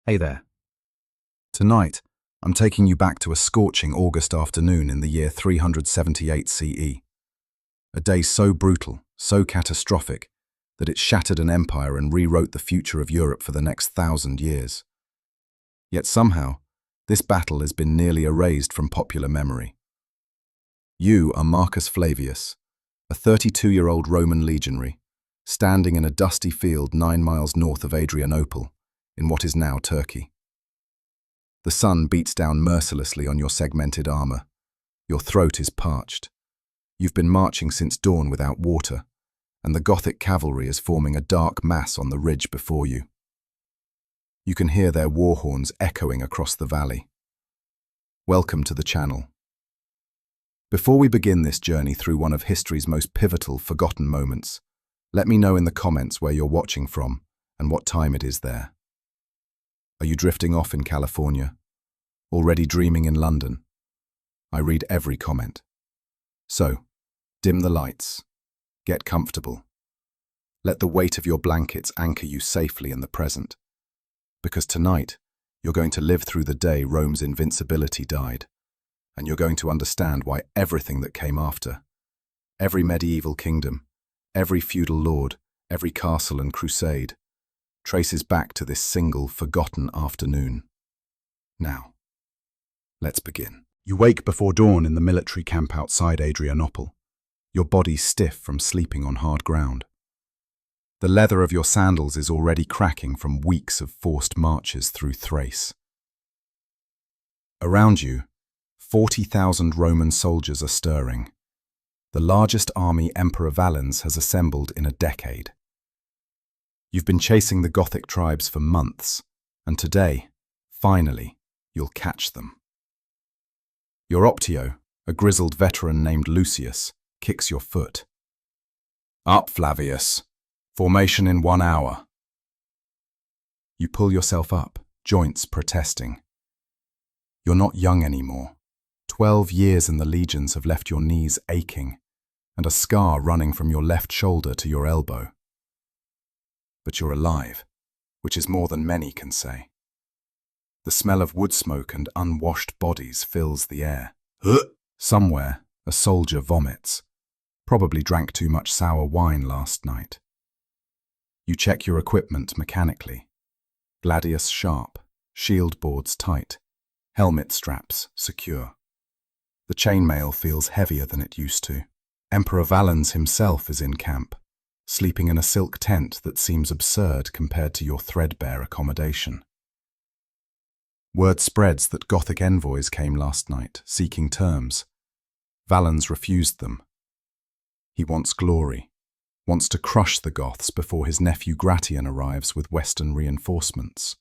Hey there. Tonight, I'm taking you back to a scorching August afternoon in the year 378 CE. A day so brutal, so catastrophic, that it shattered an empire and rewrote the future of Europe for the next 1,000 years. Yet somehow, this battle has been nearly erased from popular memory. You are Marcus Flavius, a 32-year-old Roman legionary, standing in a dusty field 9 miles north of Adrianople, in what is now Turkey. The sun beats down mercilessly on your segmented armor. Your throat is parched. You've been marching since dawn without water, and the Gothic cavalry is forming a dark mass on the ridge before you. You can hear their war horns echoing across the valley. Welcome to the channel. Before we begin this journey through one of history's most pivotal, forgotten moments, let me know in the comments where you're watching from and what time it is there. Are you drifting off in California? Already dreaming in London? I read every comment. So, dim the lights. Get comfortable. Let the weight of your blankets anchor you safely in the present. Because tonight, you're going to live through the day Rome's invincibility died, and you're going to understand why everything that came after, every medieval kingdom, every feudal lord, every castle and crusade, traces back to this single, forgotten afternoon. Now, let's begin. You wake before dawn in the military camp outside Adrianople, your body stiff from sleeping on hard ground. The leather of your sandals is already cracking from weeks of forced marches through Thrace. Around you, 40,000 Roman soldiers are stirring, the largest army Emperor Valens has assembled in a decade. You've been chasing the Gothic tribes for months, and today, finally, you'll catch them. Your Optio, a grizzled veteran named Lucius, kicks your foot. Up, Flavius. Formation in 1 hour. You pull yourself up, joints protesting. You're not young anymore. 12 years in the legions have left your knees aching, and a scar running from your left shoulder to your elbow. But you're alive, which is more than many can say. The smell of wood smoke and unwashed bodies fills the air. Somewhere, a soldier vomits. Probably drank too much sour wine last night. You check your equipment mechanically. Gladius sharp, shield boards tight, helmet straps secure. The chainmail feels heavier than it used to. Emperor Valens himself is in camp, sleeping in a silk tent that seems absurd compared to your threadbare accommodation. Word spreads that Gothic envoys came last night, seeking terms. Valens refused them. He wants glory, wants to crush the Goths before his nephew Gratian arrives with Western reinforcements.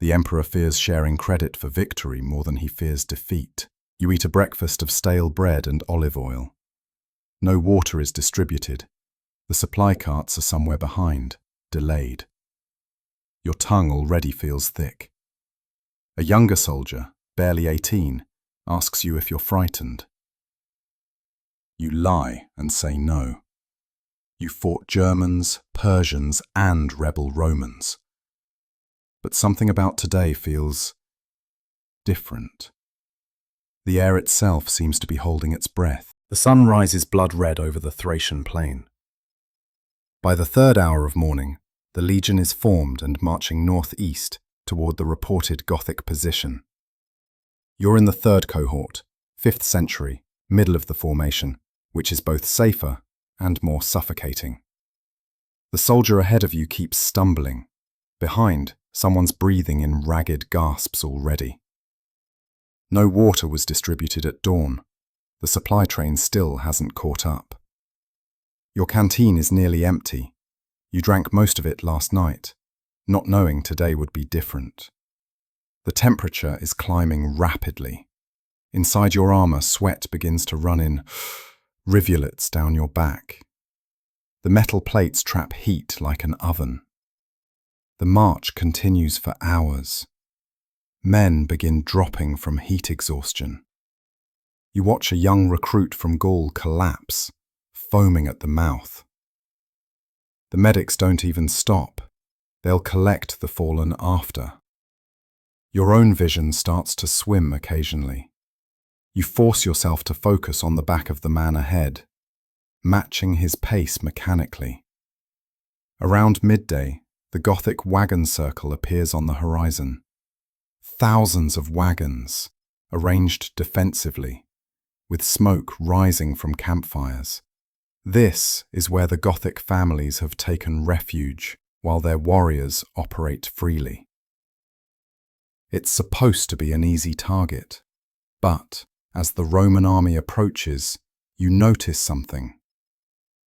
The Emperor fears sharing credit for victory more than he fears defeat. You eat a breakfast of stale bread and olive oil. No water is distributed. The supply carts are somewhere behind, delayed. Your tongue already feels thick. A younger soldier, barely 18, asks you if you're frightened. You lie and say no. You fought Germans, Persians, and rebel Romans. But something about today feels different. The air itself seems to be holding its breath. The sun rises blood red over the Thracian plain. By the 3rd hour of morning, the legion is formed and marching northeast toward the reported Gothic position. You're in the 3rd cohort, 5th century, middle of the formation, which is both safer and more suffocating. The soldier ahead of you keeps stumbling. Behind, someone's breathing in ragged gasps already. No water was distributed at dawn. The supply train still hasn't caught up. Your canteen is nearly empty. You drank most of it last night, not knowing today would be different. The temperature is climbing rapidly. Inside your armor, sweat begins to run in rivulets down your back. The metal plates trap heat like an oven. The march continues for hours. Men begin dropping from heat exhaustion. You watch a young recruit from Gaul collapse, foaming at the mouth. The medics don't even stop. They'll collect the fallen after. Your own vision starts to swim occasionally. You force yourself to focus on the back of the man ahead, matching his pace mechanically. Around midday, the Gothic wagon circle appears on the horizon. Thousands of wagons, arranged defensively, with smoke rising from campfires. This is where the Gothic families have taken refuge while their warriors operate freely. It's supposed to be an easy target, but as the Roman army approaches, you notice something.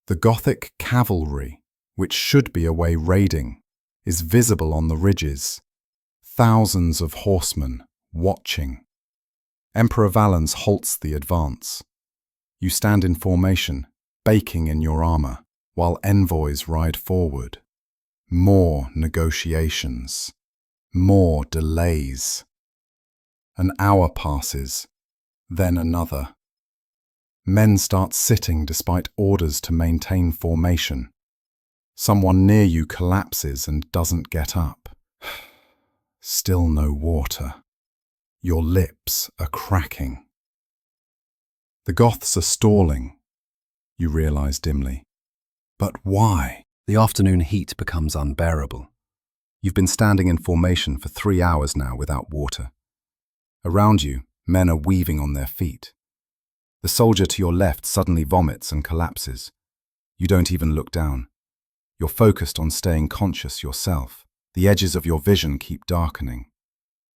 The Gothic cavalry, which should be away raiding, is visible on the ridges. Thousands of horsemen watching. Emperor Valens halts the advance. You stand in formation, baking in your armor, while envoys ride forward. More negotiations. More delays. An hour passes, then another. Men start sitting despite orders to maintain formation. Someone near you collapses and doesn't get up. Still no water. Your lips are cracking. The Goths are stalling, you realize dimly. But why? The afternoon heat becomes unbearable. You've been standing in formation for 3 hours now without water. Around you, men are weaving on their feet. The soldier to your left suddenly vomits and collapses. You don't even look down. You're focused on staying conscious yourself. The edges of your vision keep darkening.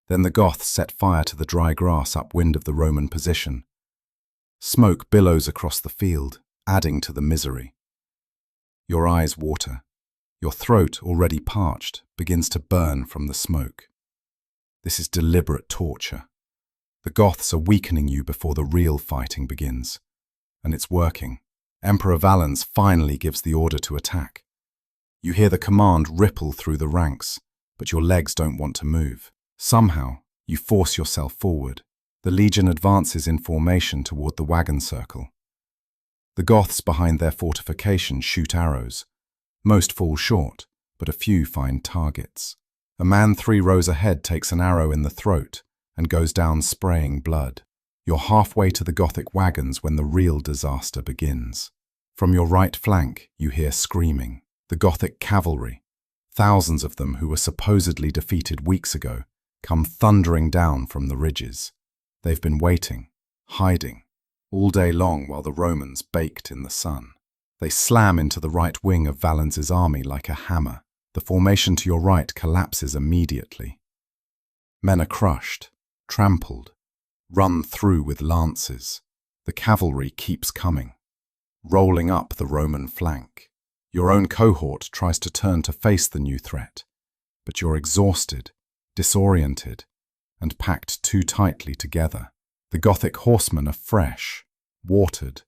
Then the Goths set fire to the dry grass upwind of the Roman position. Smoke billows across the field, adding to the misery. Your eyes water. Your throat, already parched, begins to burn from the smoke. This is deliberate torture. The Goths are weakening you before the real fighting begins. And it's working. Emperor Valens finally gives the order to attack. You hear the command ripple through the ranks, but your legs don't want to move. Somehow, you force yourself forward. The legion advances in formation toward the wagon circle. The Goths behind their fortification shoot arrows. Most fall short, but a few find targets. A man 3 rows ahead takes an arrow in the throat and goes down spraying blood. You're halfway to the Gothic wagons when the real disaster begins. From your right flank, you hear screaming. The Gothic cavalry, thousands of them who were supposedly defeated weeks ago, come thundering down from the ridges. They've been waiting, hiding, all day long while the Romans baked in the sun. They slam into the right wing of Valens's army like a hammer. The formation to your right collapses immediately. Men are crushed, trampled, run through with lances. The cavalry keeps coming, rolling up the Roman flank. Your own cohort tries to turn to face the new threat, but you're exhausted, disoriented, and packed too tightly together. The Gothic horsemen are fresh, watered,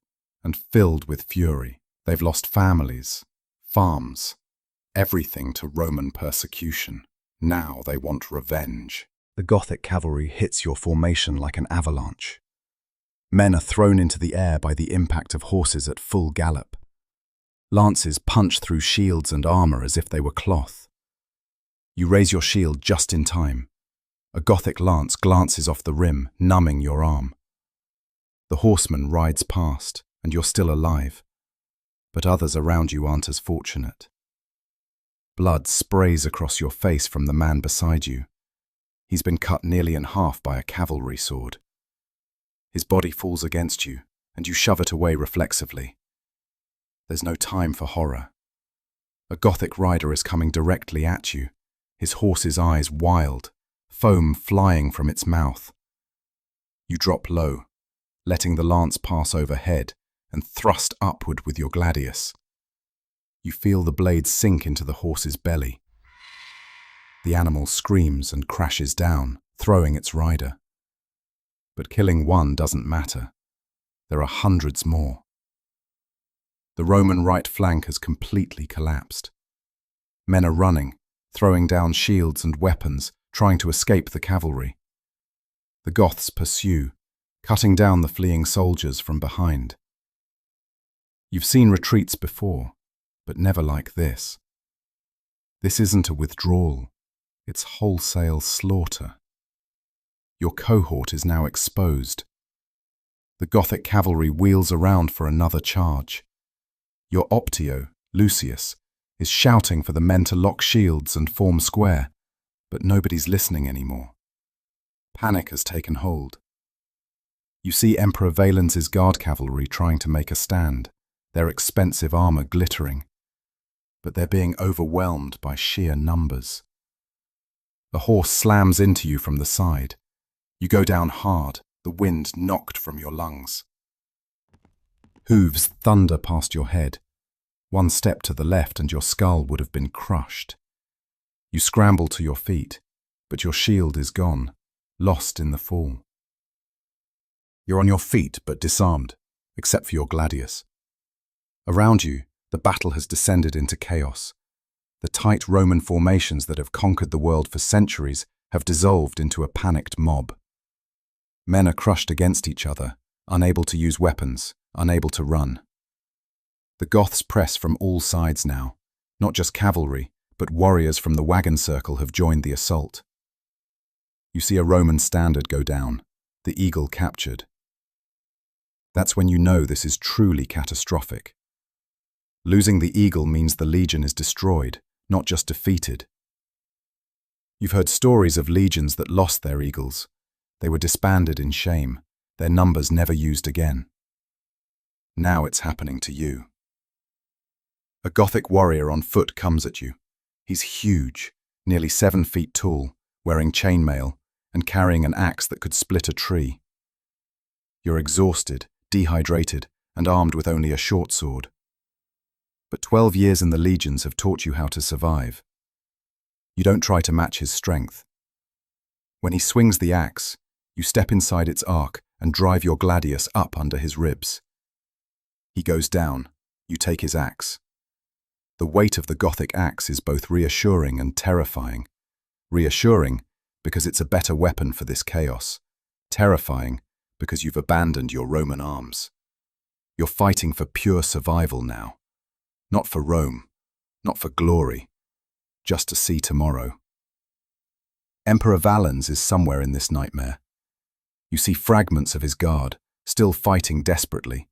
and filled with fury. They've lost families, farms, everything to Roman persecution. Now they want revenge. The Gothic cavalry hits your formation like an avalanche. Men are thrown into the air by the impact of horses at full gallop. Lances punch through shields and armor as if they were cloth. You raise your shield just in time. A Gothic lance glances off the rim, numbing your arm. The horseman rides past, and you're still alive. But others around you aren't as fortunate. Blood sprays across your face from the man beside you. He's been cut nearly in half by a cavalry sword. His body falls against you, and you shove it away reflexively. There's no time for horror. A Gothic rider is coming directly at you, his horse's eyes wild, foam flying from its mouth. You drop low, letting the lance pass overhead and thrust upward with your gladius. You feel the blade sink into the horse's belly. The animal screams and crashes down, throwing its rider. But killing one doesn't matter. There are hundreds more. The Roman right flank has completely collapsed. Men are running, throwing down shields and weapons, trying to escape the cavalry. The Goths pursue, cutting down the fleeing soldiers from behind. You've seen retreats before, but never like this. This isn't a withdrawal, it's wholesale slaughter. Your cohort is now exposed. The Gothic cavalry wheels around for another charge. Your Optio, Lucius, is shouting for the men to lock shields and form square, but nobody's listening anymore. Panic has taken hold. You see Emperor Valens's guard cavalry trying to make a stand, their expensive armor glittering, but they're being overwhelmed by sheer numbers. The horse slams into you from the side. You go down hard, the wind knocked from your lungs. Hooves thunder past your head. One step to the left and your skull would have been crushed. You scramble to your feet, but your shield is gone, lost in the fall. You're on your feet but disarmed, except for your gladius. Around you, the battle has descended into chaos. The tight Roman formations that have conquered the world for centuries have dissolved into a panicked mob. Men are crushed against each other, unable to use weapons, unable to run. The Goths press from all sides now. Not just cavalry, but warriors from the wagon circle have joined the assault. You see a Roman standard go down, the eagle captured. That's when you know this is truly catastrophic. Losing the eagle means the legion is destroyed, not just defeated. You've heard stories of legions that lost their eagles. They were disbanded in shame, their numbers never used again. Now it's happening to you. A Gothic warrior on foot comes at you. He's huge, nearly 7 feet tall, wearing chainmail and carrying an axe that could split a tree. You're exhausted, dehydrated, and armed with only a short sword. But 12 years in the legions have taught you how to survive. You don't try to match his strength. When he swings the axe, you step inside its arc and drive your gladius up under his ribs. He goes down, you take his axe. The weight of the Gothic axe is both reassuring and terrifying. Reassuring because it's a better weapon for this chaos. Terrifying because you've abandoned your Roman arms. You're fighting for pure survival now. Not for Rome, not for glory, just to see tomorrow. Emperor Valens is somewhere in this nightmare. You see fragments of his guard, still fighting desperately,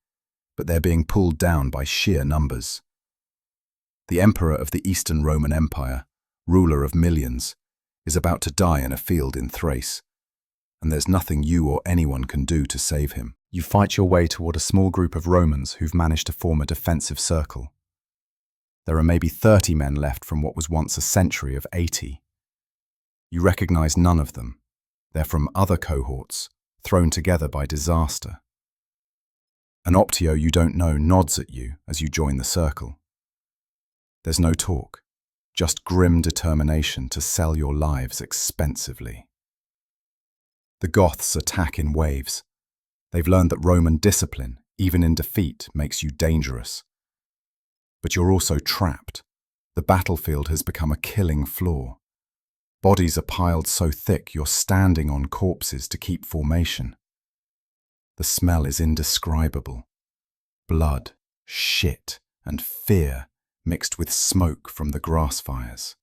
but they're being pulled down by sheer numbers. The emperor of the Eastern Roman Empire, ruler of millions, is about to die in a field in Thrace, and there's nothing you or anyone can do to save him. You fight your way toward a small group of Romans who've managed to form a defensive circle. There are maybe 30 men left from what was once a century of 80. You recognize none of them. They're from other cohorts, thrown together by disaster. An Optio you don't know nods at you as you join the circle. There's no talk, just grim determination to sell your lives expensively. The Goths attack in waves. They've learned that Roman discipline, even in defeat, makes you dangerous. But you're also trapped. The battlefield has become a killing floor. Bodies are piled so thick you're standing on corpses to keep formation. The smell is indescribable. Blood, shit, and fear mixed with smoke from the grass fires.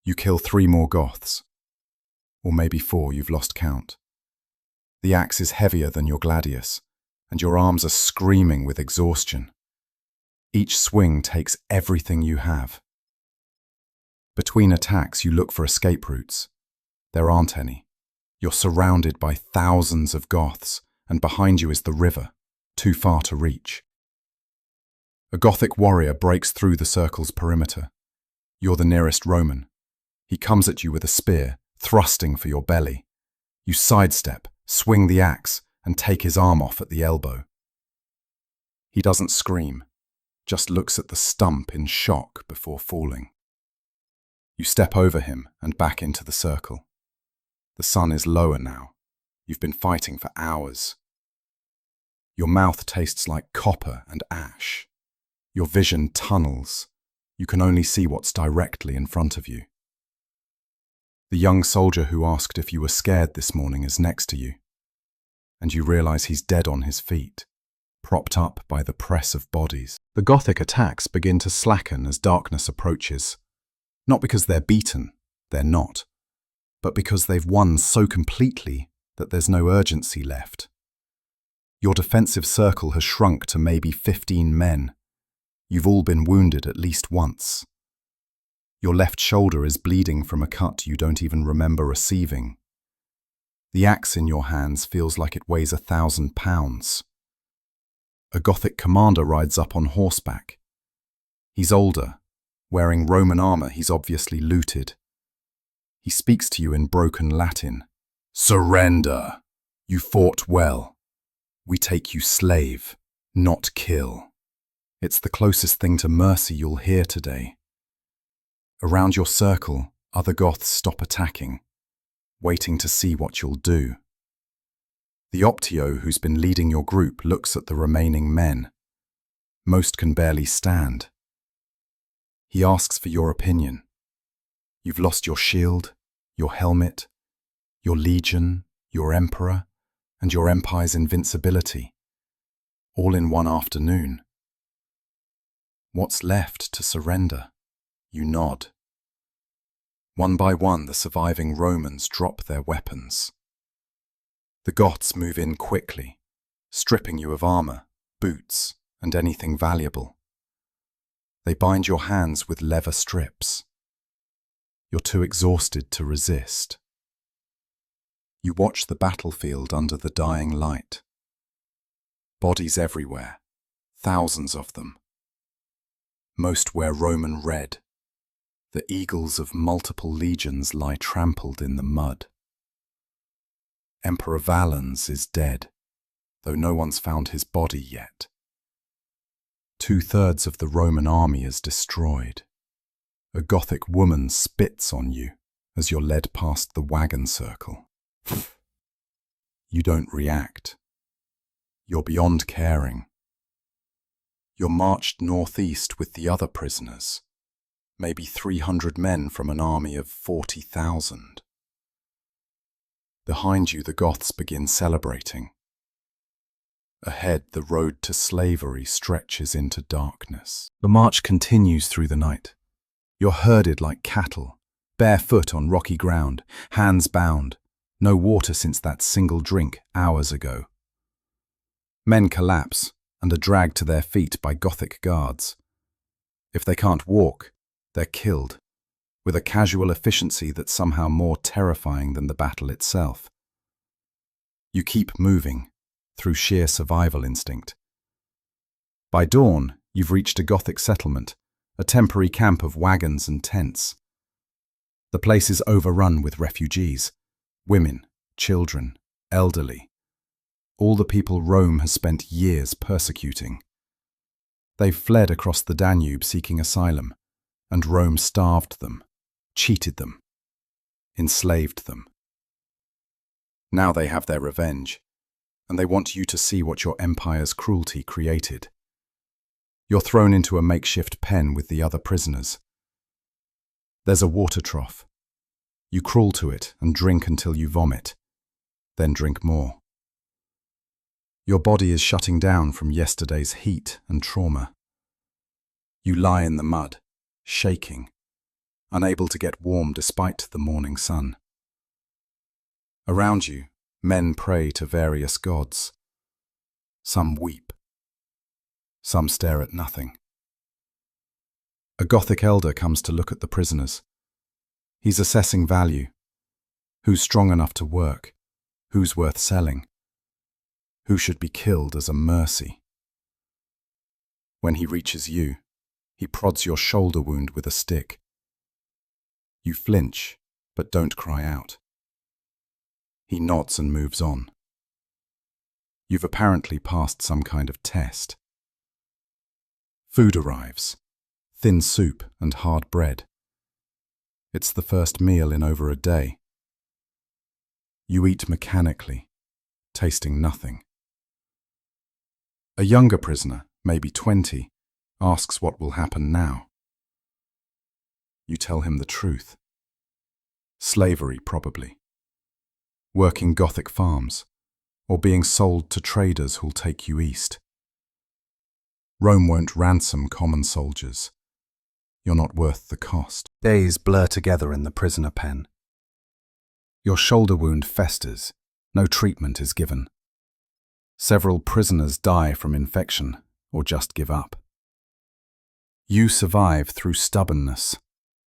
You kill 3 more Goths. Or maybe 4, you've lost count. The axe is heavier than your gladius, and your arms are screaming with exhaustion. Each swing takes everything you have. Between attacks, you look for escape routes. There aren't any. You're surrounded by thousands of Goths, and behind you is the river, too far to reach. A Gothic warrior breaks through the circle's perimeter. You're the nearest Roman. He comes at you with a spear, thrusting for your belly. You sidestep, swing the axe, and take his arm off at the elbow. He doesn't scream, just looks at the stump in shock before falling. You step over him and back into the circle. The sun is lower now. You've been fighting for hours. Your mouth tastes like copper and ash. Your vision tunnels. You can only see what's directly in front of you. The young soldier who asked if you were scared this morning is next to you, and you realize he's dead on his feet, propped up by the press of bodies. The Gothic attacks begin to slacken as darkness approaches. Not because they're beaten, they're not, but because they've won so completely that there's no urgency left. Your defensive circle has shrunk to maybe 15 men. You've all been wounded at least once. Your left shoulder is bleeding from a cut you don't even remember receiving. The axe in your hands feels like it weighs 1,000 pounds. A Gothic commander rides up on horseback. He's older, wearing Roman armor he's obviously looted. He speaks to you in broken Latin. "Surrender! You fought well. We take you slave, not kill." It's the closest thing to mercy you'll hear today. Around your circle, other Goths stop attacking, waiting to see what you'll do. The Optio, who's been leading your group, looks at the remaining men. Most can barely stand. He asks for your opinion. You've lost your shield, your helmet, your legion, your emperor, and your empire's invincibility, all in one afternoon. What's left to surrender? You nod. One by one, the surviving Romans drop their weapons. The Goths move in quickly, stripping you of armor, boots, and anything valuable. They bind your hands with leather strips. You're too exhausted to resist. You watch the battlefield under the dying light. Bodies everywhere, thousands of them. Most wear Roman red. The eagles of multiple legions lie trampled in the mud. Emperor Valens is dead, though no one's found his body yet. 2/3 of the Roman army is destroyed. A Gothic woman spits on you as you're led past the wagon circle. You don't react. You're beyond caring. You're marched northeast with the other prisoners, maybe 300 men from an army of 40,000. Behind you, the Goths begin celebrating. Ahead, the road to slavery stretches into darkness. The march continues through the night. You're herded like cattle, barefoot on rocky ground, hands bound, no water since that single drink hours ago. Men collapse and are dragged to their feet by Gothic guards. If they can't walk, they're killed, with a casual efficiency that's somehow more terrifying than the battle itself. You keep moving, through sheer survival instinct. By dawn, you've reached a Gothic settlement, a temporary camp of wagons and tents. The place is overrun with refugees, women, children, elderly, all the people Rome has spent years persecuting. They've fled across the Danube seeking asylum, and Rome starved them, cheated them, enslaved them. Now they have their revenge, and they want you to see what your empire's cruelty created. You're thrown into a makeshift pen with the other prisoners. There's a water trough. You crawl to it and drink until you vomit, then drink more. Your body is shutting down from yesterday's heat and trauma. You lie in the mud, shaking, unable to get warm despite the morning sun. Around you, men pray to various gods. Some weep. Some stare at nothing. A Gothic elder comes to look at the prisoners. He's assessing value. Who's strong enough to work? Who's worth selling? Who should be killed as a mercy? When he reaches you, he prods your shoulder wound with a stick. You flinch, but don't cry out. He nods and moves on. You've apparently passed some kind of test. Food arrives, thin soup and hard bread. It's the first meal in over a day. You eat mechanically, tasting nothing. A younger prisoner, maybe 20, asks what will happen now. You tell him the truth. Slavery, probably. Working Gothic farms, or being sold to traders who'll take you east. Rome won't ransom common soldiers. you're not worth the cost. Days blur together in the prisoner pen. Your shoulder wound festers. No treatment is given. Several prisoners die from infection or just give up. You survive through stubbornness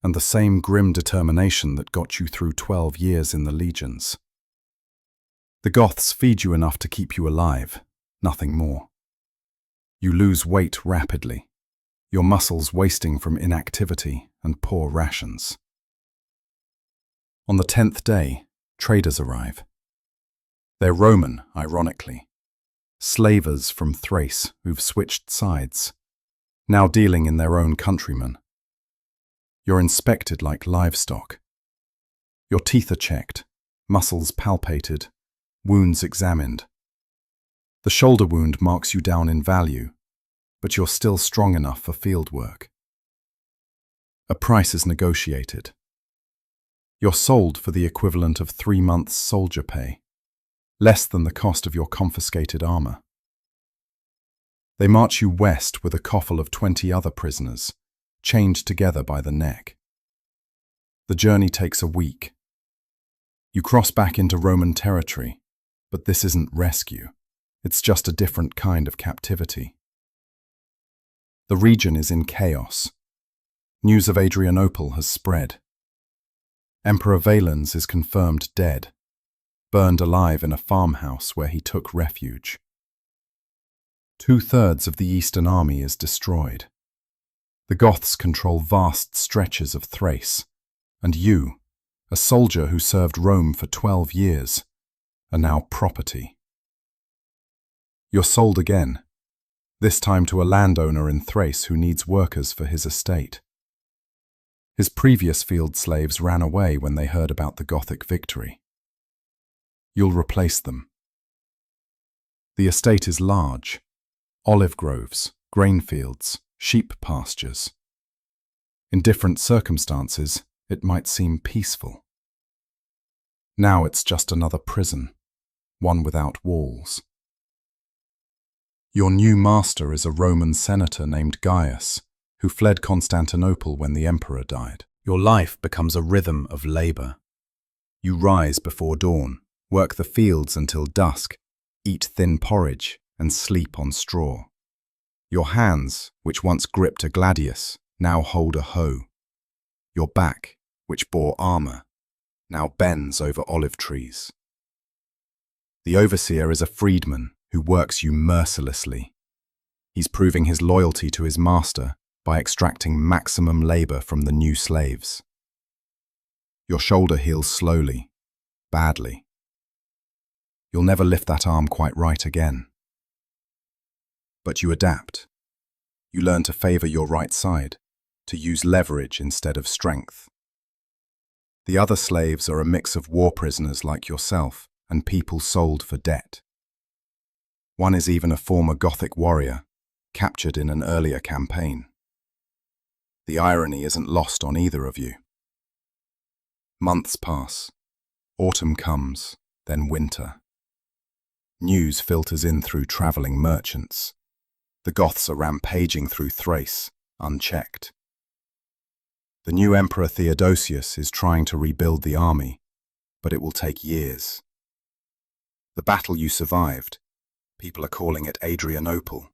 and the same grim determination that got you through 12 years in the legions. The Goths feed you enough to keep you alive, nothing more. You lose weight rapidly, your muscles wasting from inactivity and poor rations. On the 10th day, traders arrive. They're Roman, ironically. Slavers from Thrace who've switched sides, now dealing in their own countrymen. You're inspected like livestock. Your teeth are checked, muscles palpated, wounds examined. The shoulder wound marks you down in value, but you're still strong enough for field work. A price is negotiated. You're sold for the equivalent of 3 months' soldier pay, less than the cost of your confiscated armor. They march you west with a coffle of 20 other prisoners, chained together by the neck. The journey takes a week. You cross back into Roman territory, but this isn't rescue. It's just a different kind of captivity. The region is in chaos. News of Adrianople has spread. Emperor Valens is confirmed dead, burned alive in a farmhouse where he took refuge. 2/3 of the Eastern Army is destroyed. The Goths control vast stretches of Thrace, and you, a soldier who served Rome for 12 years, are now property. You're sold again, this time to a landowner in Thrace who needs workers for his estate. His previous field slaves ran away when they heard about the Gothic victory. You'll replace them. The estate is large. Olive groves, grain fields, sheep pastures. In different circumstances, it might seem peaceful. Now it's just another prison, one without walls. Your new master is a Roman senator named Gaius, who fled Constantinople when the emperor died. Your life becomes a rhythm of labor. You rise before dawn, work the fields until dusk, eat thin porridge, and sleep on straw. Your hands, which once gripped a gladius, now hold a hoe. Your back, which bore armor, now bends over olive trees. The overseer is a freedman who works you mercilessly. He's proving his loyalty to his master by extracting maximum labor from the new slaves. Your shoulder heals slowly, badly. You'll never lift that arm quite right again. But you adapt. You learn to favor your right side, to use leverage instead of strength. The other slaves are a mix of war prisoners like yourself and people sold for debt. One is even a former Gothic warrior, captured in an earlier campaign. The irony isn't lost on either of you. Months pass. Autumn comes, then winter. News filters in through traveling merchants. The Goths are rampaging through Thrace, unchecked. The new Emperor Theodosius is trying to rebuild the army, but it will take years. The battle you survived, people are calling it Adrianople,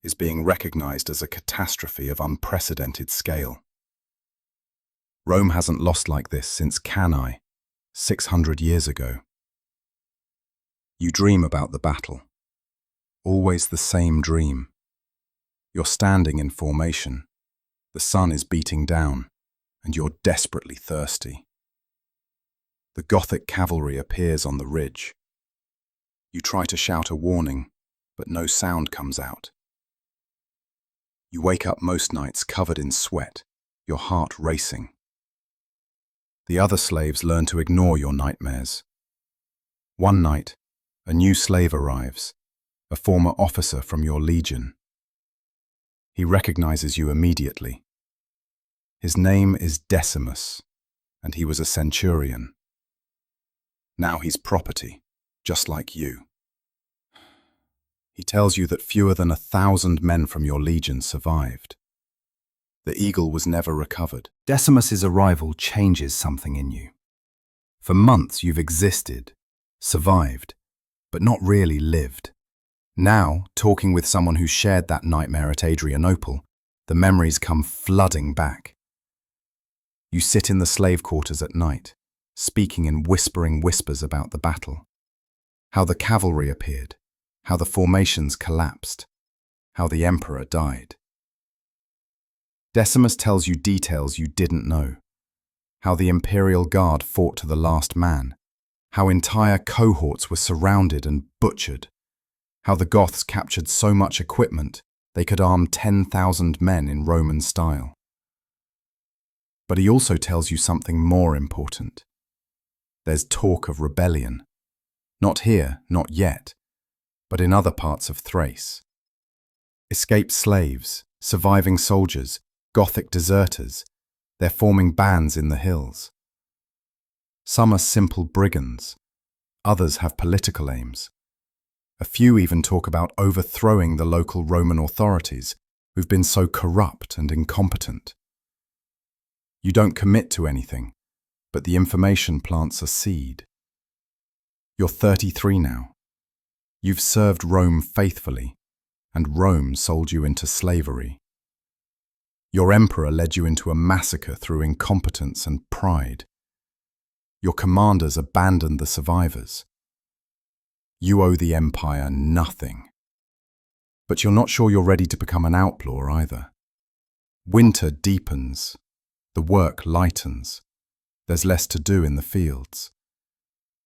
is being recognized as a catastrophe of unprecedented scale. Rome hasn't lost like this since Cannae, 600 years ago. You dream about the battle. Always the same dream. You're standing in formation. The sun is beating down, and you're desperately thirsty. The Gothic cavalry appears on the ridge. You try to shout a warning, but no sound comes out. You wake up most nights covered in sweat, your heart racing. The other slaves learn to ignore your nightmares. One night, a new slave arrives, a former officer from your legion. He recognizes you immediately. His name is Decimus, and he was a centurion. Now he's property, just like you. He tells you that fewer than 1,000 men from your legion survived. The eagle was never recovered. Decimus's arrival changes something in you. For months you've existed, survived, but not really lived. Now, talking with someone who shared that nightmare at Adrianople, the memories come flooding back. You sit in the slave quarters at night, speaking in whispering whispers about the battle. How the cavalry appeared, how the formations collapsed, how the emperor died. Decimus tells you details you didn't know. How the imperial guard fought to the last man, how entire cohorts were surrounded and butchered, how the Goths captured so much equipment they could arm 10,000 men in Roman style. But he also tells you something more important. There's talk of rebellion. Not here, not yet, but in other parts of Thrace. Escaped slaves, surviving soldiers, Gothic deserters, they're forming bands in the hills. Some are simple brigands, others have political aims. A few even talk about overthrowing the local Roman authorities who've been so corrupt and incompetent. You don't commit to anything, but the information plants a seed. You're 33 now. You've served Rome faithfully, and Rome sold you into slavery. Your emperor led you into a massacre through incompetence and pride. Your commanders abandoned the survivors. You owe the empire nothing. But you're not sure you're ready to become an outlaw either. Winter deepens. The work lightens. There's less to do in the fields.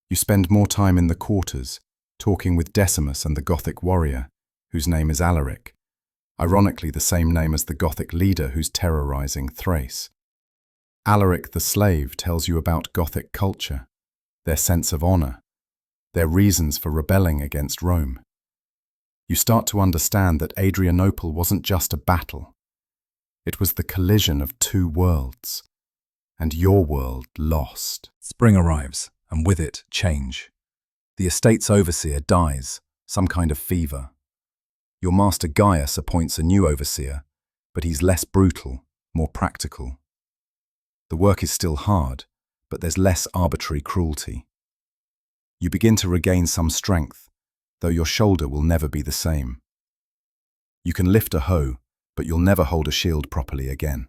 You spend more time in the quarters, talking with Decimus and the Gothic warrior, whose name is Alaric, ironically the same name as the Gothic leader who's terrorizing Thrace. Alaric the slave tells you about Gothic culture, their sense of honor, their reasons for rebelling against Rome. You start to understand that Adrianople wasn't just a battle. It was the collision of two worlds, and your world lost. Spring arrives, and with it, change. The estate's overseer dies, some kind of fever. Your master Gaius appoints a new overseer, but he's less brutal, more practical. The work is still hard, but there's less arbitrary cruelty. You begin to regain some strength, though your shoulder will never be the same. You can lift a hoe, but you'll never hold a shield properly again.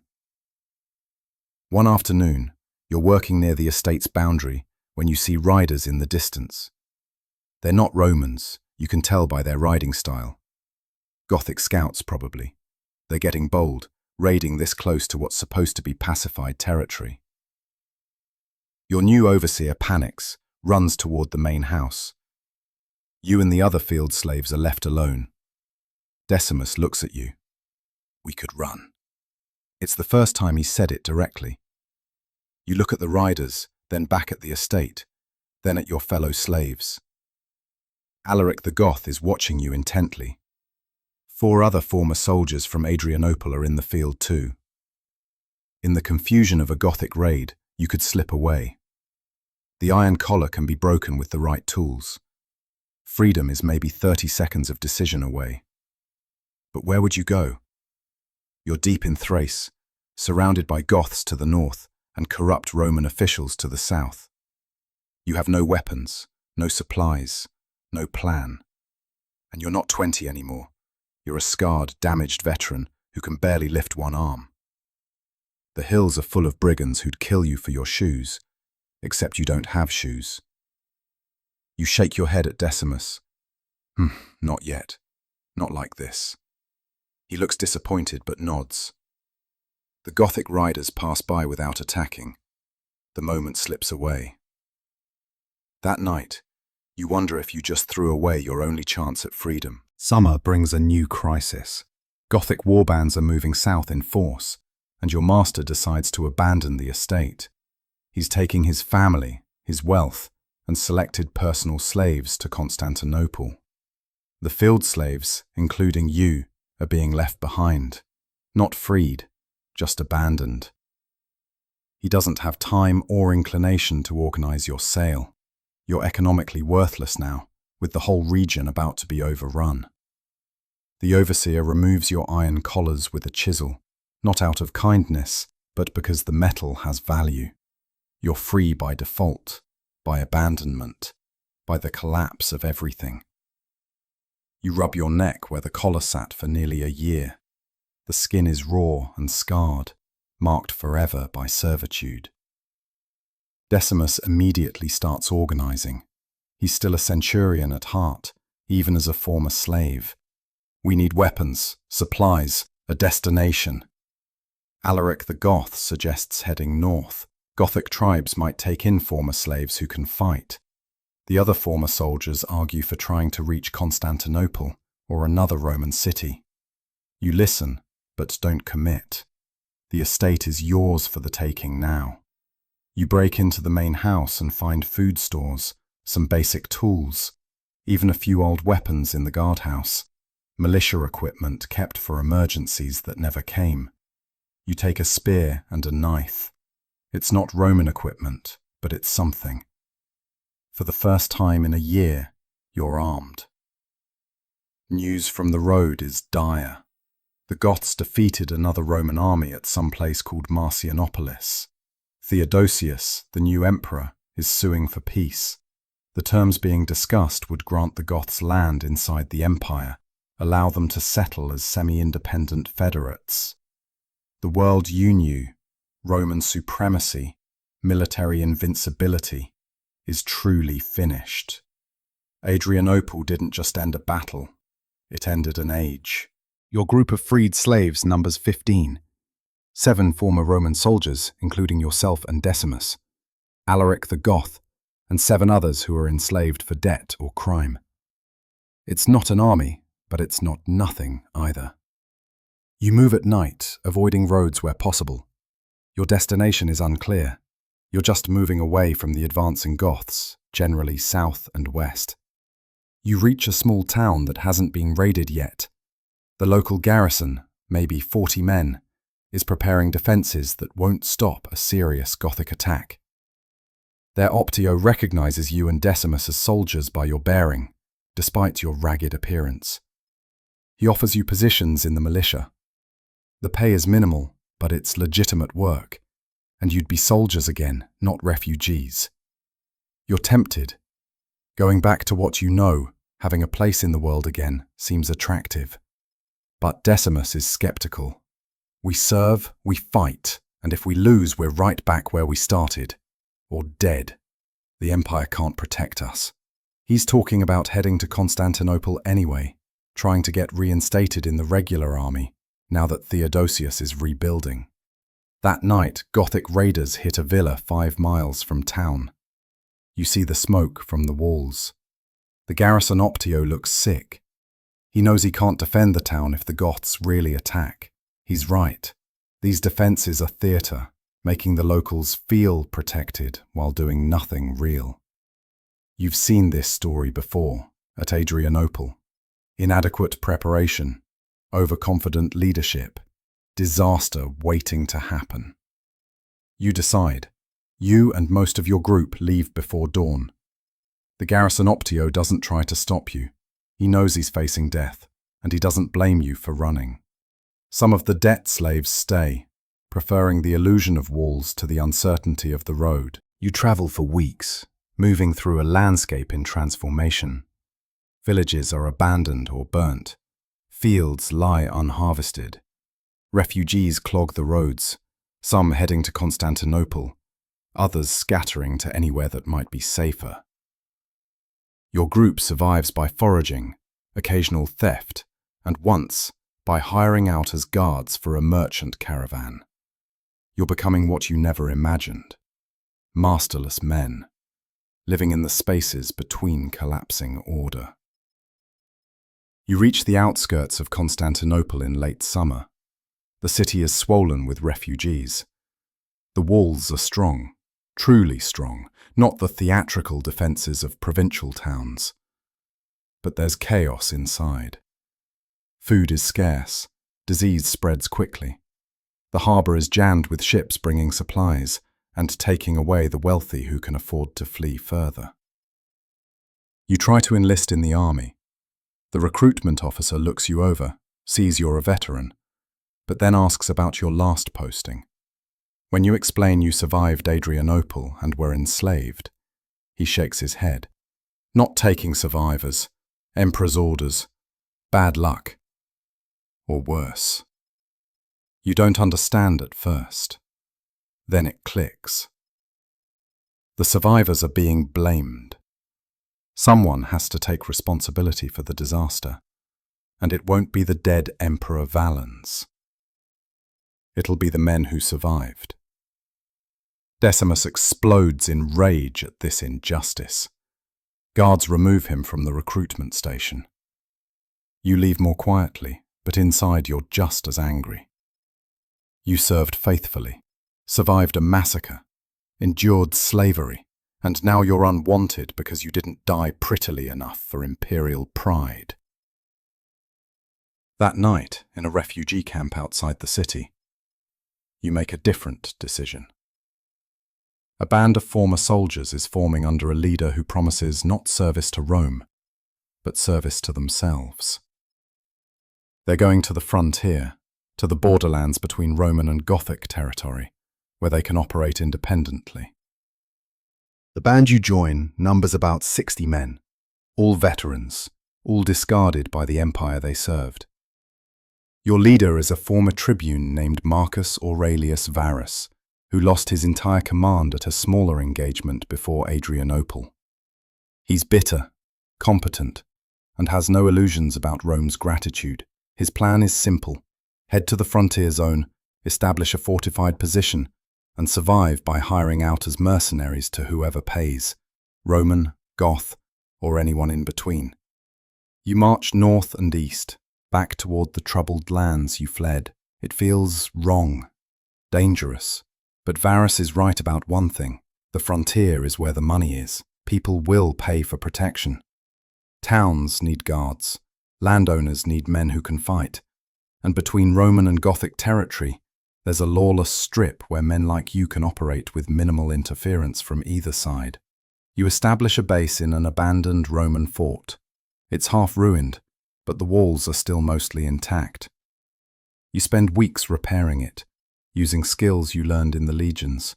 One afternoon, you're working near the estate's boundary when you see riders in the distance. They're not Romans, you can tell by their riding style. Gothic scouts, probably. They're getting bold, raiding this close to what's supposed to be pacified territory. Your new overseer panics, runs toward the main house. You and the other field slaves are left alone. Decimus looks at you. We could run. It's the first time he's said it directly. You look at the riders, then back at the estate, then at your fellow slaves. Alaric the Goth is watching you intently. 4 other former soldiers from Adrianople are in the field too. In the confusion of a Gothic raid, you could slip away. The iron collar can be broken with the right tools. Freedom is maybe 30 seconds of decision away. But where would you go? You're deep in Thrace, surrounded by Goths to the north and corrupt Roman officials to the south. You have no weapons, no supplies, no plan. And you're not 20 anymore. You're a scarred, damaged veteran who can barely lift one arm. The hills are full of brigands who'd kill you for your shoes, except you don't have shoes. You shake your head at Decimus. Not yet. Not like this. He looks disappointed but nods. The Gothic riders pass by without attacking. The moment slips away. That night, you wonder if you just threw away your only chance at freedom. Summer brings a new crisis. Gothic warbands are moving south in force, and your master decides to abandon the estate. He's taking his family, his wealth, and selected personal slaves to Constantinople. The field slaves, including you, are being left behind. Not freed, just abandoned. He doesn't have time or inclination to organize your sale. You're economically worthless now, with the whole region about to be overrun. The overseer removes your iron collars with a chisel, not out of kindness, but because the metal has value. You're free by default, by abandonment, by the collapse of everything. You rub your neck where the collar sat for nearly a year. The skin is raw and scarred, marked forever by servitude. Decimus immediately starts organizing. He's still a centurion at heart, even as a former slave. We need weapons, supplies, a destination. Alaric the Goth suggests heading north. Gothic tribes might take in former slaves who can fight. The other former soldiers argue for trying to reach Constantinople or another Roman city. You listen, but don't commit. The estate is yours for the taking now. You break into the main house and find food stores, some basic tools, even a few old weapons in the guardhouse, militia equipment kept for emergencies that never came. You take a spear and a knife. It's not Roman equipment, but it's something. For the first time in a year, you're armed. News from the road is dire. The Goths defeated another Roman army at some place called Marcianopolis. Theodosius, the new emperor, is suing for peace. The terms being discussed would grant the Goths land inside the empire, allow them to settle as semi-independent federates. The world you knew, Roman supremacy, military invincibility, is truly finished. Adrianople didn't just end a battle, it ended an age. Your group of freed slaves numbers 15. 7 former Roman soldiers, including yourself and Decimus, Alaric the Goth, and 7 others who are enslaved for debt or crime. It's not an army, but it's not nothing either. You move at night, avoiding roads where possible. Your destination is unclear. You're just moving away from the advancing Goths, generally south and west. You reach a small town that hasn't been raided yet. The local garrison, maybe 40 men, is preparing defences that won't stop a serious Gothic attack. Their Optio recognizes you and Decimus as soldiers by your bearing, despite your ragged appearance. He offers you positions in the militia. The pay is minimal, but it's legitimate work, and you'd be soldiers again, not refugees. You're tempted. Going back to what you know, having a place in the world again, seems attractive. But Decimus is skeptical. We serve, we fight, and if we lose, we're right back where we started. Or dead. The Empire can't protect us. He's talking about heading to Constantinople anyway, trying to get reinstated in the regular army, now that Theodosius is rebuilding. That night, Gothic raiders hit a villa 5 miles from town. You see the smoke from the walls. The garrison Optio looks sick. He knows he can't defend the town if the Goths really attack. He's right. These defences are theatre, making the locals feel protected while doing nothing real. You've seen this story before, at Adrianople. Inadequate preparation, overconfident leadership, disaster waiting to happen. You decide. You and most of your group leave before dawn. The garrison Optio doesn't try to stop you. He knows he's facing death, and he doesn't blame you for running. Some of the debt slaves stay, preferring the illusion of walls to the uncertainty of the road. You travel for weeks, moving through a landscape in transformation. Villages are abandoned or burnt. Fields lie unharvested. Refugees clog the roads, some heading to Constantinople, others scattering to anywhere that might be safer. Your group survives by foraging, occasional theft, and once by hiring out as guards for a merchant caravan. You're becoming what you never imagined. Masterless men, living in the spaces between collapsing order. You reach the outskirts of Constantinople in late summer. The city is swollen with refugees. The walls are strong, truly strong, not the theatrical defences of provincial towns. But there's chaos inside. Food is scarce, disease spreads quickly. The harbour is jammed with ships bringing supplies and taking away the wealthy who can afford to flee further. You try to enlist in the army. The recruitment officer looks you over, sees you're a veteran. but then asks about your last posting. When you explain you survived Adrianople and were enslaved, he shakes his head. Not taking survivors, Emperor's orders, bad luck, or worse. You don't understand at first. Then it clicks. The survivors are being blamed. Someone has to take responsibility for the disaster, and it won't be the dead Emperor Valens. It'll be the men who survived. Decimus explodes in rage at this injustice. Guards remove him from the recruitment station. You leave more quietly, but inside you're just as angry. You served faithfully, survived a massacre, endured slavery, and now you're unwanted because you didn't die prettily enough for imperial pride. That night, in a refugee camp outside the city, you make a different decision. A band of former soldiers is forming under a leader who promises not service to Rome, but service to themselves. They're going to the frontier, to the borderlands between Roman and Gothic territory, where they can operate independently. The band you join numbers about 60 men, all veterans, all discarded by the empire they served. Your leader is a former tribune named Marcus Aurelius Varus, who lost his entire command at a smaller engagement before Adrianople. He's bitter, competent, and has no illusions about Rome's gratitude. His plan is simple: head to the frontier zone, establish a fortified position, and survive by hiring out as mercenaries to whoever pays, Roman, Goth, or anyone in between. You march north and east, back toward the troubled lands you fled. It feels wrong, dangerous. But Varus is right about one thing: the frontier is where the money is. People will pay for protection. Towns need guards. Landowners need men who can fight. And between Roman and Gothic territory, there's a lawless strip where men like you can operate with minimal interference from either side. You establish a base in an abandoned Roman fort. It's half ruined, but the walls are still mostly intact. You spend weeks repairing it, using skills you learned in the legions.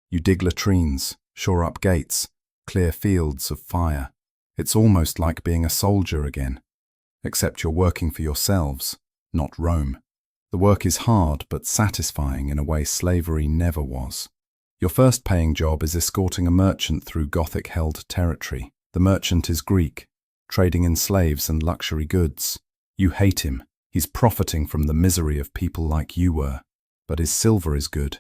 You dig latrines, shore up gates, clear fields of fire. It's almost like being a soldier again, except you're working for yourselves, not Rome. The work is hard but satisfying in a way slavery never was. Your first paying job is escorting a merchant through Gothic-held territory. The merchant is Greek, trading in slaves and luxury goods. You hate him. He's profiting from the misery of people like you were. But his silver is good.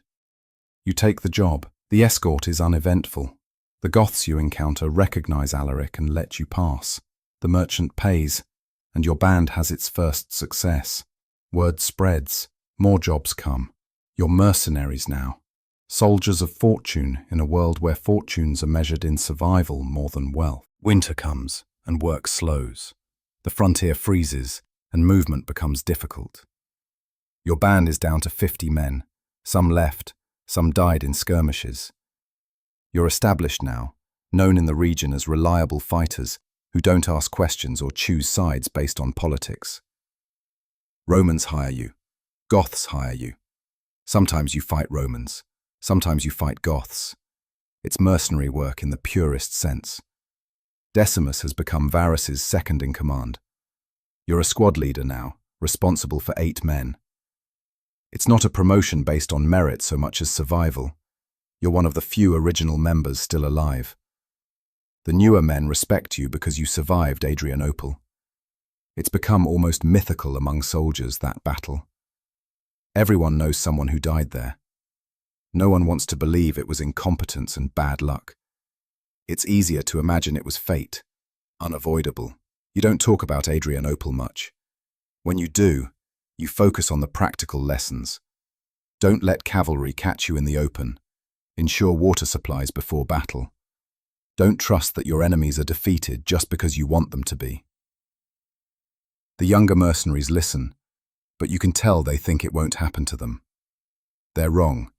You take the job. The escort is uneventful. The Goths you encounter recognize Alaric and let you pass. The merchant pays, and your band has its first success. Word spreads. More jobs come. You're mercenaries now. Soldiers of fortune in a world where fortunes are measured in survival more than wealth. Winter comes, and work slows. The frontier freezes, and movement becomes difficult. Your band is down to 50 men. Some left, some died in skirmishes. You're established now, known in the region as reliable fighters who don't ask questions or choose sides based on politics. Romans hire you. Goths hire you. Sometimes you fight Romans. Sometimes you fight Goths. It's mercenary work in the purest sense. Decimus has become Varus's second in command. You're a squad leader now, responsible for 8 men. It's not a promotion based on merit so much as survival. You're one of the few original members still alive. The newer men respect you because you survived Adrianople. It's become almost mythical among soldiers, that battle. Everyone knows someone who died there. No one wants to believe it was incompetence and bad luck. It's easier to imagine it was fate, unavoidable. You don't talk about Adrianople much. When you do, you focus on the practical lessons. Don't let cavalry catch you in the open. Ensure water supplies before battle. Don't trust that your enemies are defeated just because you want them to be. The younger mercenaries listen, but you can tell they think it won't happen to them. They're wrong.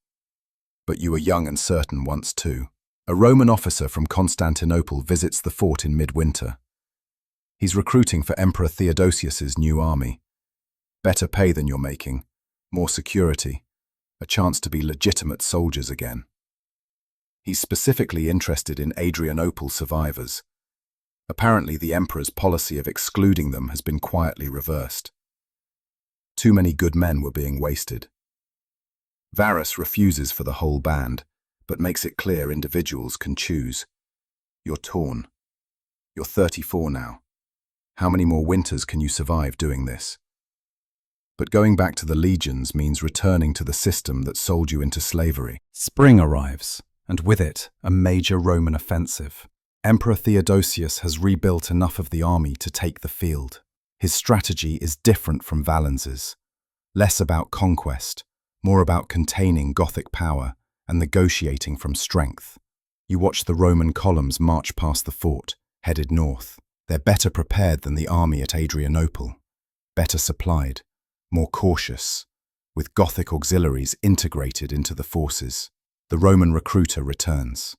But you were young and certain once too. A Roman officer from Constantinople visits the fort in midwinter. He's recruiting for Emperor Theodosius's new army. Better pay than you're making, more security, a chance to be legitimate soldiers again. He's specifically interested in Adrianople survivors. Apparently, the Emperor's policy of excluding them has been quietly reversed. Too many good men were being wasted. Varus refuses for the whole band, but makes it clear individuals can choose. You're torn. You're 34 now. How many more winters can you survive doing this? But going back to the legions means returning to the system that sold you into slavery. Spring arrives, and with it, a major Roman offensive. Emperor Theodosius has rebuilt enough of the army to take the field. His strategy is different from Valens's. Less about conquest, more about containing Gothic power and negotiating from strength. You watch the Roman columns march past the fort, headed north. They're better prepared than the army at Adrianople, better supplied, more cautious, with Gothic auxiliaries integrated into the forces. The Roman recruiter returns.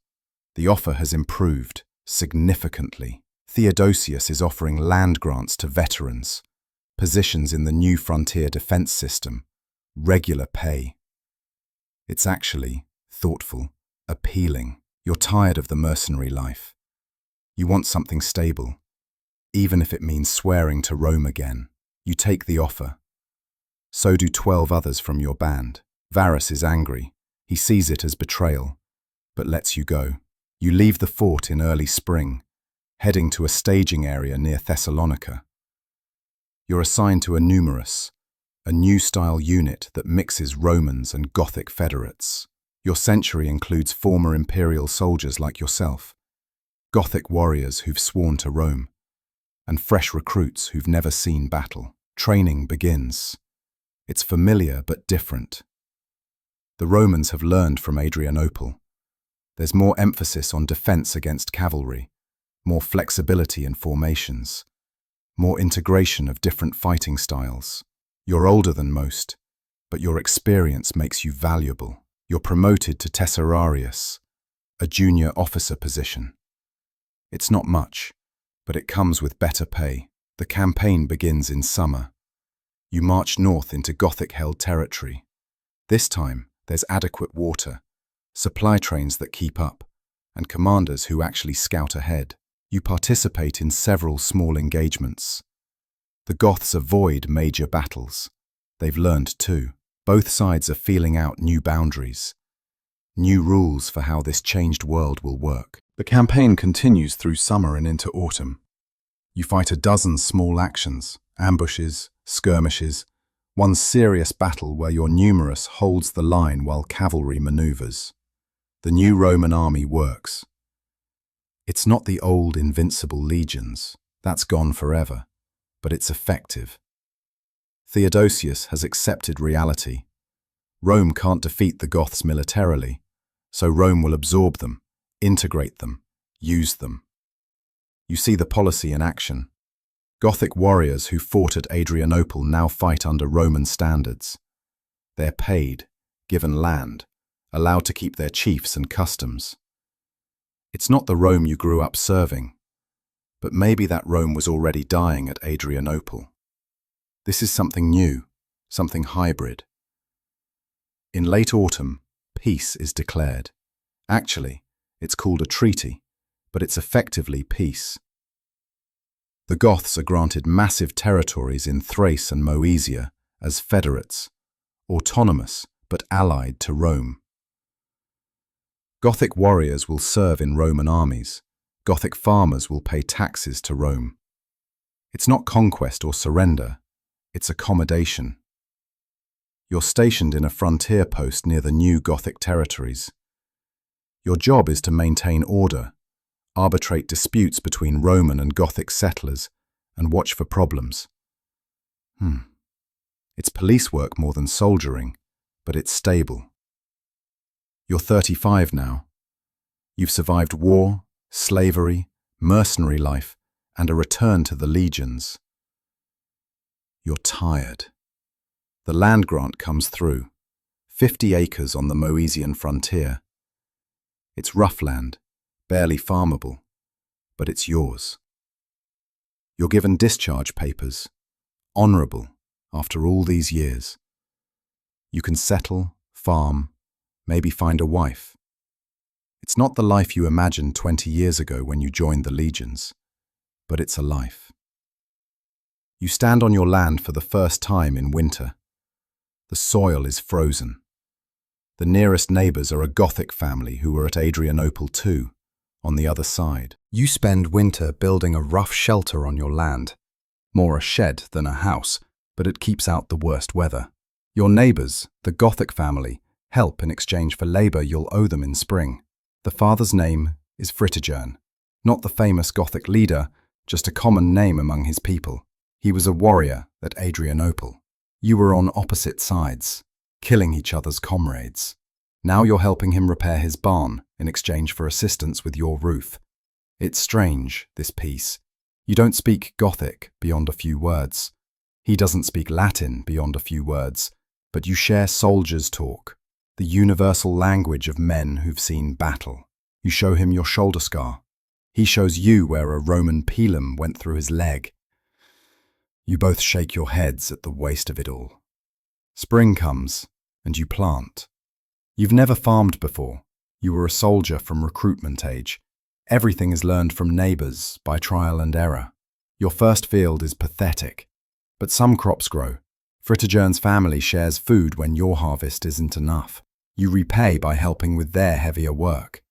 The offer has improved significantly. Theodosius is offering land grants to veterans, positions in the new frontier defense system, regular pay. It's actually thoughtful, appealing. You're tired of the mercenary life. You want something stable, even if it means swearing to Rome again. You take the offer. So do 12 others from your band. Varus is angry. He sees it as betrayal, but lets you go. You leave the fort in early spring, heading to a staging area near Thessalonica. You're assigned to a numerus, a new-style unit that mixes Romans and Gothic federates. Your century includes former imperial soldiers like yourself, Gothic warriors who've sworn to Rome, and fresh recruits who've never seen battle. Training begins. It's familiar but different. The Romans have learned from Adrianople. There's more emphasis on defense against cavalry, more flexibility in formations, more integration of different fighting styles. You're older than most, but your experience makes you valuable. You're promoted to tesserarius, a junior officer position. It's not much, but it comes with better pay. The campaign begins in summer. You march north into Gothic-held territory. This time, there's adequate water, supply trains that keep up, and commanders who actually scout ahead. You participate in several small engagements. The Goths avoid major battles. They've learned too. Both sides are feeling out new boundaries, new rules for how this changed world will work. The campaign continues through summer and into autumn. You fight a dozen small actions, ambushes, skirmishes, one serious battle where your numerus holds the line while cavalry maneuvers. The new Roman army works. It's not the old invincible legions, that's gone forever, but it's effective. Theodosius has accepted reality. Rome can't defeat the Goths militarily, so Rome will absorb them, integrate them, use them. You see the policy in action. Gothic warriors who fought at Adrianople now fight under Roman standards. They're paid, given land, allowed to keep their chiefs and customs. It's not the Rome you grew up serving, but maybe that Rome was already dying at Adrianople. This is something new, something hybrid. In late autumn, peace is declared. Actually, it's called a treaty, but it's effectively peace. The Goths are granted massive territories in Thrace and Moesia as federates, autonomous but allied to Rome. Gothic warriors will serve in Roman armies. Gothic farmers will pay taxes to Rome. It's not conquest or surrender, it's accommodation. You're stationed in a frontier post near the new Gothic territories. Your job is to maintain order, arbitrate disputes between Roman and Gothic settlers, and watch for problems. It's police work more than soldiering, but it's stable. You're 35 now. You've survived war, slavery, mercenary life, and a return to the legions. You're tired. The land grant comes through, 50 acres on the Moesian frontier. It's rough land, barely farmable, but it's yours. You're given discharge papers, honourable after all these years. You can settle, farm, maybe find a wife. It's not the life you imagined 20 years ago when you joined the legions, but it's a life. You stand on your land for the first time in winter. The soil is frozen. The nearest neighbors are a Gothic family who were at Adrianople too, on the other side. You spend winter building a rough shelter on your land. More a shed than a house, but it keeps out the worst weather. Your neighbors, the Gothic family, help in exchange for labor you'll owe them in spring. The father's name is Fritigern, not the famous Gothic leader, just a common name among his people. He was a warrior at Adrianople. You were on opposite sides, killing each other's comrades. Now you're helping him repair his barn in exchange for assistance with your roof. It's strange, this peace. You don't speak Gothic beyond a few words. He doesn't speak Latin beyond a few words, but you share soldiers' talk, the universal language of men who've seen battle. You show him your shoulder scar. He shows you where a Roman pilum went through his leg. You both shake your heads at the waste of it all. Spring comes, and you plant. You've never farmed before. You were a soldier from recruitment age. Everything is learned from neighbors by trial and error. Your first field is pathetic, but some crops grow. Fritigern's family shares food when your harvest isn't enough. You repay by helping with their heavier work.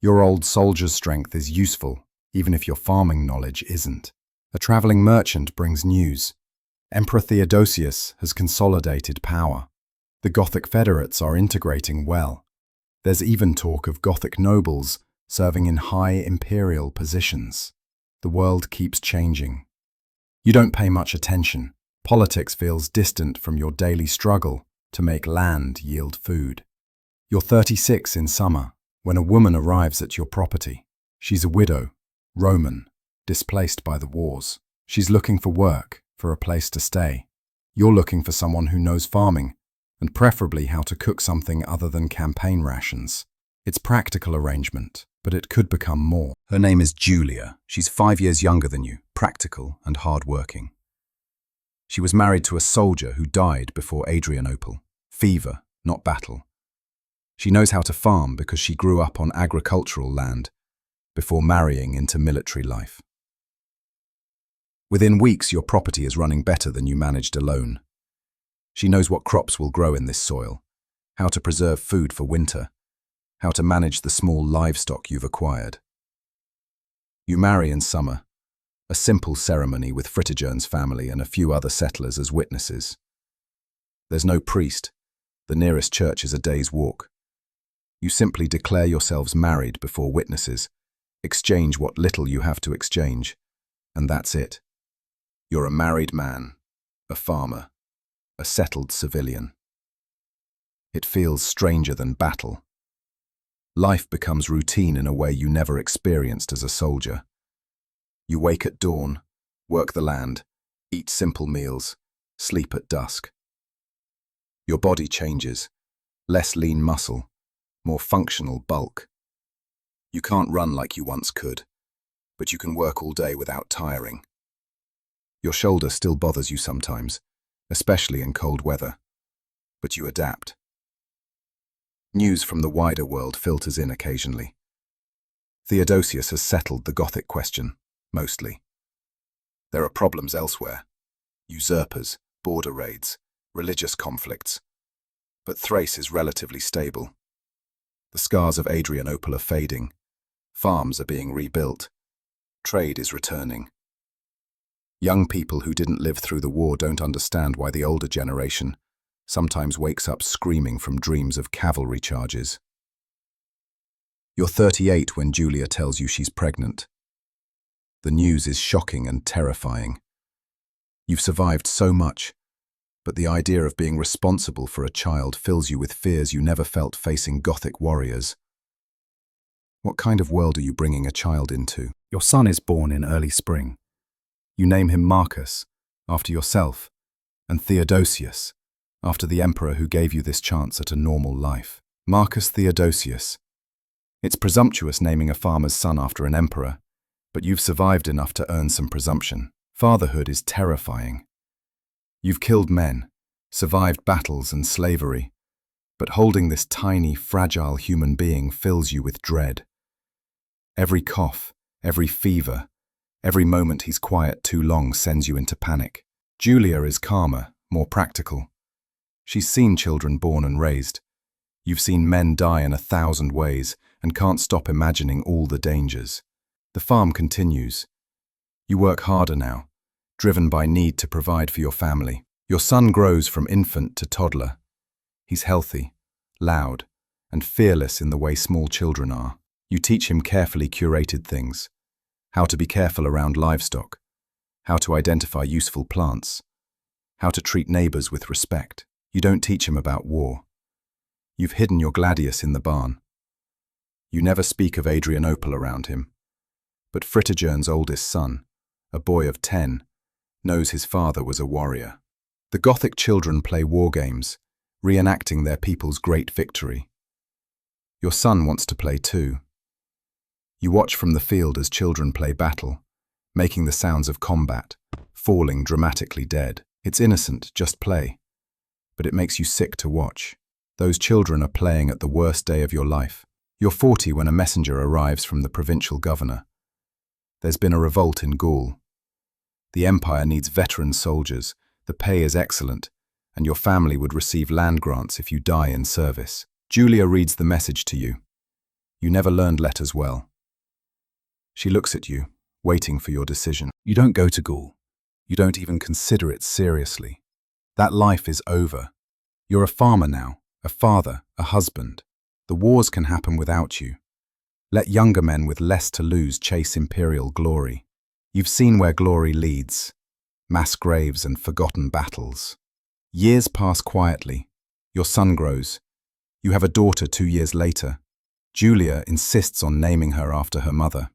Your old soldier's strength is useful, even if your farming knowledge isn't. A traveling merchant brings news. Emperor Theodosius has consolidated power. The Gothic federates are integrating well. There's even talk of Gothic nobles serving in high imperial positions. The world keeps changing. You don't pay much attention. Politics feels distant from your daily struggle to make land yield food. You're 36 in summer when a woman arrives at your property. She's a widow, Roman, displaced by the wars. She's looking for work, for a place to stay. You're looking for someone who knows farming, and preferably how to cook something other than campaign rations. It's practical arrangement, but it could become more. Her name is Julia. She's 5 years younger than you, practical and hard-working. She was married to a soldier who died before Adrianople. Fever, not battle. She knows how to farm because she grew up on agricultural land before marrying into military life. Within weeks, your property is running better than you managed alone. She knows what crops will grow in this soil, how to preserve food for winter, how to manage the small livestock you've acquired. You marry in summer, a simple ceremony with Fritigern's family and a few other settlers as witnesses. There's no priest. The nearest church is a day's walk. You simply declare yourselves married before witnesses, exchange what little you have to exchange, and that's it. You're a married man, a farmer, a settled civilian. It feels stranger than battle. Life becomes routine in a way you never experienced as a soldier. You wake at dawn, work the land, eat simple meals, sleep at dusk. Your body changes, less lean muscle, more functional bulk. You can't run like you once could, but you can work all day without tiring. Your shoulder still bothers you sometimes, especially in cold weather, but you adapt. News from the wider world filters in occasionally. Theodosius has settled the Gothic question, mostly. There are problems elsewhere. Usurpers, border raids, religious conflicts. But Thrace is relatively stable. The scars of Adrianople are fading. Farms are being rebuilt. Trade is returning. Young people who didn't live through the war don't understand why the older generation sometimes wakes up screaming from dreams of cavalry charges. You're 38 when Julia tells you she's pregnant. The news is shocking and terrifying. You've survived so much, but the idea of being responsible for a child fills you with fears you never felt facing Gothic warriors. What kind of world are you bringing a child into? Your son is born in early spring. You name him Marcus, after yourself, and Theodosius, after the emperor who gave you this chance at a normal life. Marcus Theodosius. It's presumptuous naming a farmer's son after an emperor, but you've survived enough to earn some presumption. Fatherhood is terrifying. You've killed men, survived battles and slavery, but holding this tiny, fragile human being fills you with dread. Every cough, every fever, every moment he's quiet too long sends you into panic. Julia is calmer, more practical. She's seen children born and raised. You've seen men die in 1,000 ways and can't stop imagining all the dangers. The farm continues. You work harder now, driven by need to provide for your family. Your son grows from infant to toddler. He's healthy, loud, and fearless in the way small children are. You teach him carefully curated things, how to be careful around livestock, how to identify useful plants, how to treat neighbors with respect. You don't teach him about war. You've hidden your gladius in the barn. You never speak of Adrianople around him. But Fritigern's oldest son, a boy of 10, knows his father was a warrior. The Gothic children play war games, reenacting their people's great victory. Your son wants to play too. You watch from the field as children play battle, making the sounds of combat, falling dramatically dead. It's innocent, just play. But it makes you sick to watch. Those children are playing at the worst day of your life. You're 40 when a messenger arrives from the provincial governor. There's been a revolt in Gaul. The empire needs veteran soldiers, the pay is excellent, and your family would receive land grants if you die in service. Julia reads the message to you. You never learned letters well. She looks at you, waiting for your decision. You don't go to Gaul. You don't even consider it seriously. That life is over. You're a farmer now, a father, a husband. The wars can happen without you. Let younger men with less to lose chase imperial glory. You've seen where glory leads. Mass graves and forgotten battles. Years pass quietly. Your son grows. You have a daughter 2 years later. Julia insists on naming her after her mother.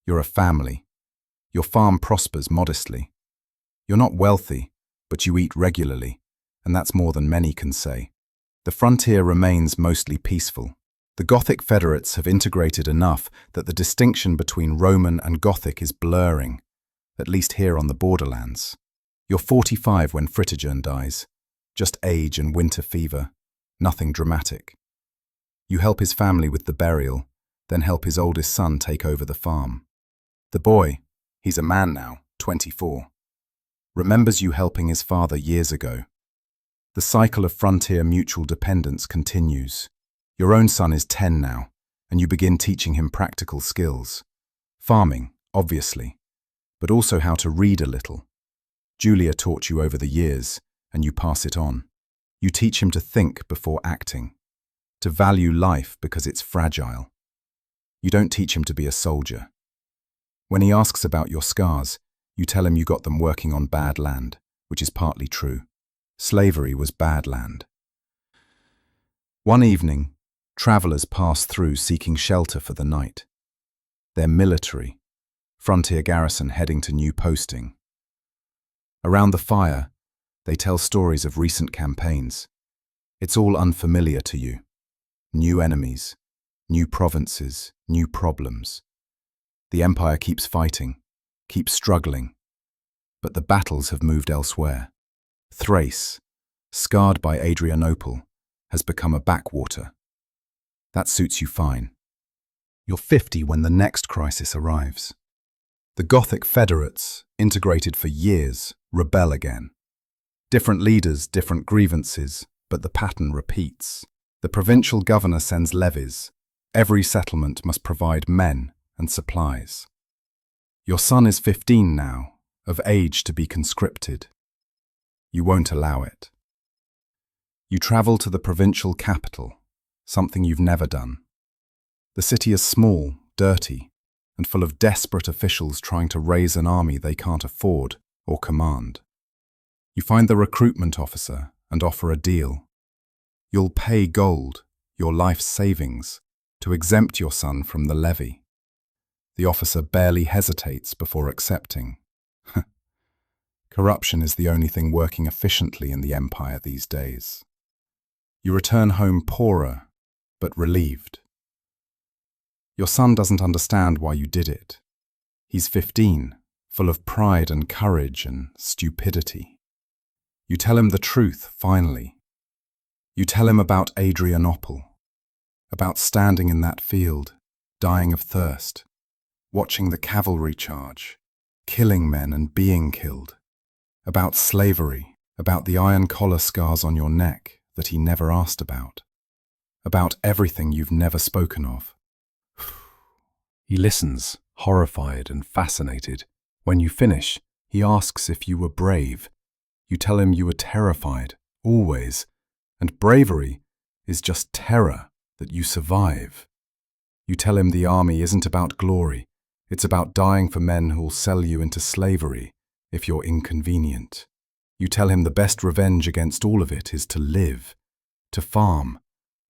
You're a family. Your farm prospers modestly. You're not wealthy, but you eat regularly, and that's more than many can say. The frontier remains mostly peaceful. The Gothic federates have integrated enough that the distinction between Roman and Gothic is blurring, at least here on the borderlands. You're 45 when Fritigern dies. Just age and winter fever. Nothing dramatic. You help his family with the burial, then help his oldest son take over the farm. The boy, he's a man now, 24, remembers you helping his father years ago. The cycle of frontier mutual dependence continues. Your own son is 10 now, and you begin teaching him practical skills. Farming, obviously, but also how to read a little. Julia taught you over the years, and you pass it on. You teach him to think before acting, to value life because it's fragile. You don't teach him to be a soldier. When he asks about your scars, you tell him you got them working on bad land, which is partly true. Slavery was bad land. One evening, travelers pass through seeking shelter for the night. They're military, frontier garrison heading to new posting. Around the fire, they tell stories of recent campaigns. It's all unfamiliar to you. New enemies, new provinces, new problems. The empire keeps fighting, keeps struggling, but the battles have moved elsewhere. Thrace, scarred by Adrianople, has become a backwater. That suits you fine. You're 50 when the next crisis arrives. The Gothic federates, integrated for years, rebel again. Different leaders, different grievances, but the pattern repeats. The provincial governor sends levies. Every settlement must provide men and supplies. Your son is 15 now, of age to be conscripted. You won't allow it. You travel to the provincial capital, something you've never done. The city is small, dirty, and full of desperate officials trying to raise an army they can't afford or command. You find the recruitment officer and offer a deal. You'll pay gold, your life's savings, to exempt your son from the levy. The officer barely hesitates before accepting. Corruption is the only thing working efficiently in the empire these days. You return home poorer, but relieved. Your son doesn't understand why you did it. He's 15, full of pride and courage and stupidity. You tell him the truth, finally. You tell him about Adrianople, about standing in that field, dying of thirst, watching the cavalry charge, killing men and being killed, about slavery, about the iron collar scars on your neck that he never asked about everything you've never spoken of. He listens, horrified and fascinated. When you finish, he asks if you were brave. You tell him you were terrified, always, and bravery is just terror that you survive. You tell him the army isn't about glory, it's about dying for men who'll sell you into slavery if you're inconvenient. You tell him the best revenge against all of it is to live, to farm,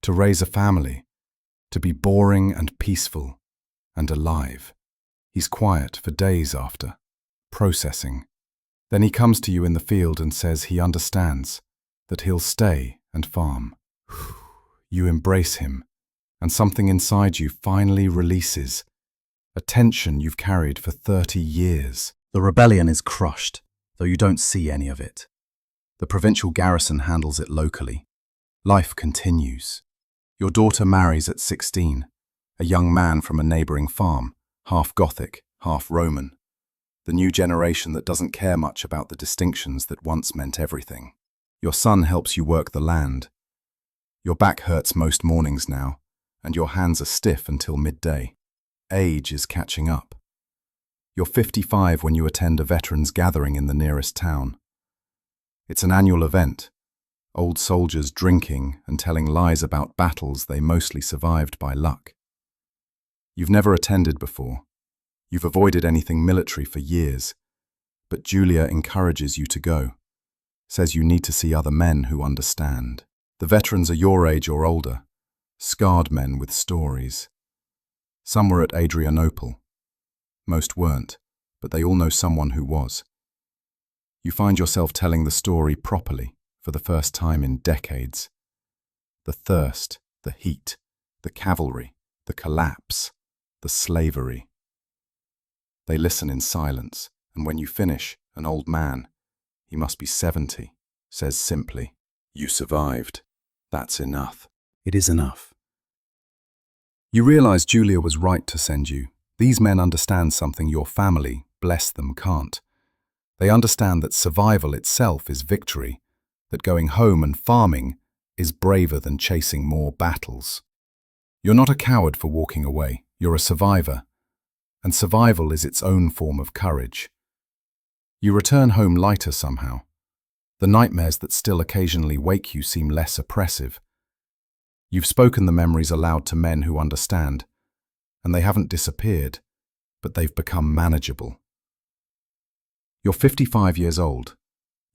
to raise a family, to be boring and peaceful and alive. He's quiet for days after, processing. Then he comes to you in the field and says he understands, that he'll stay and farm. You embrace him, and something inside you finally releases, a tension you've carried for 30 years. The rebellion is crushed, though you don't see any of it. The provincial garrison handles it locally. Life continues. Your daughter marries at 16, a young man from a neighbouring farm, half Gothic, half Roman. The new generation that doesn't care much about the distinctions that once meant everything. Your son helps you work the land. Your back hurts most mornings now, and your hands are stiff until midday. Age is catching up. You're 55 when you attend a veterans' gathering in the nearest town. It's an annual event, old soldiers drinking and telling lies about battles they mostly survived by luck. You've never attended before. You've avoided anything military for years, but Julia encourages you to go, says you need to see other men who understand. The veterans are your age or older, scarred men with stories. Some were at Adrianople. Most weren't, but they all know someone who was. You find yourself telling the story properly for the first time in decades. The thirst, the heat, the cavalry, the collapse, the slavery. They listen in silence, and when you finish, an old man, he must be 70, says simply, "You survived. That's enough." It is enough. You realize Julia was right to send you. These men understand something your family, bless them, can't. They understand that survival itself is victory, that going home and farming is braver than chasing more battles. You're not a coward for walking away, you're a survivor, and survival is its own form of courage. You return home lighter somehow. The nightmares that still occasionally wake you seem less oppressive. You've spoken the memories aloud to men who understand, and they haven't disappeared, but they've become manageable. You're 55 years old.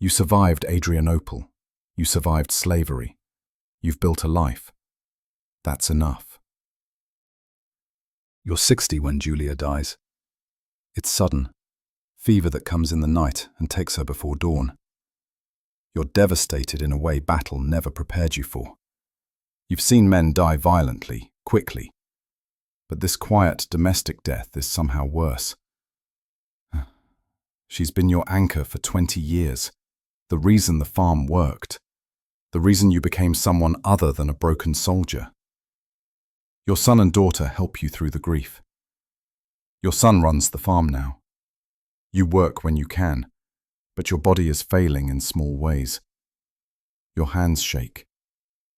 You survived Adrianople. You survived slavery. You've built a life. That's enough. You're 60 when Julia dies. It's sudden. Fever that comes in the night and takes her before dawn. You're devastated in a way battle never prepared you for. You've seen men die violently, quickly. But this quiet domestic death is somehow worse. She's been your anchor for 20 years. The reason the farm worked. The reason you became someone other than a broken soldier. Your son and daughter help you through the grief. Your son runs the farm now. You work when you can, but your body is failing in small ways. Your hands shake.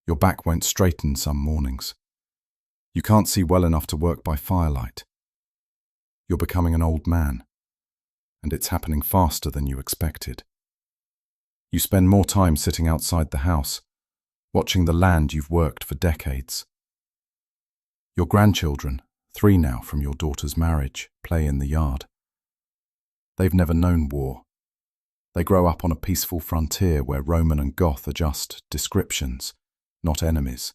Your back won't straighten some mornings. You can't see well enough to work by firelight. You're becoming an old man, and it's happening faster than you expected. You spend more time sitting outside the house, watching the land you've worked for decades. Your grandchildren, 3 now from your daughter's marriage, play in the yard. They've never known war. They grow up on a peaceful frontier where Roman and Goth are just descriptions, not enemies.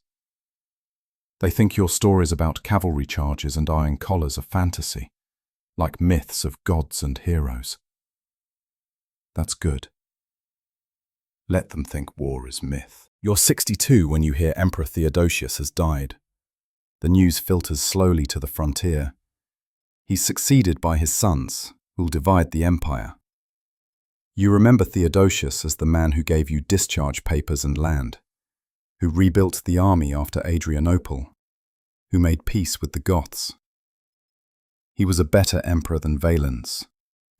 They think your stories about cavalry charges and iron collars are fantasy, like myths of gods and heroes. That's good. Let them think war is myth. You're 62 when you hear Emperor Theodosius has died. The news filters slowly to the frontier. He's succeeded by his sons, who'll divide the empire. You remember Theodosius as the man who gave you discharge papers and land, who rebuilt the army after Adrianople, who made peace with the Goths. He was a better emperor than Valens.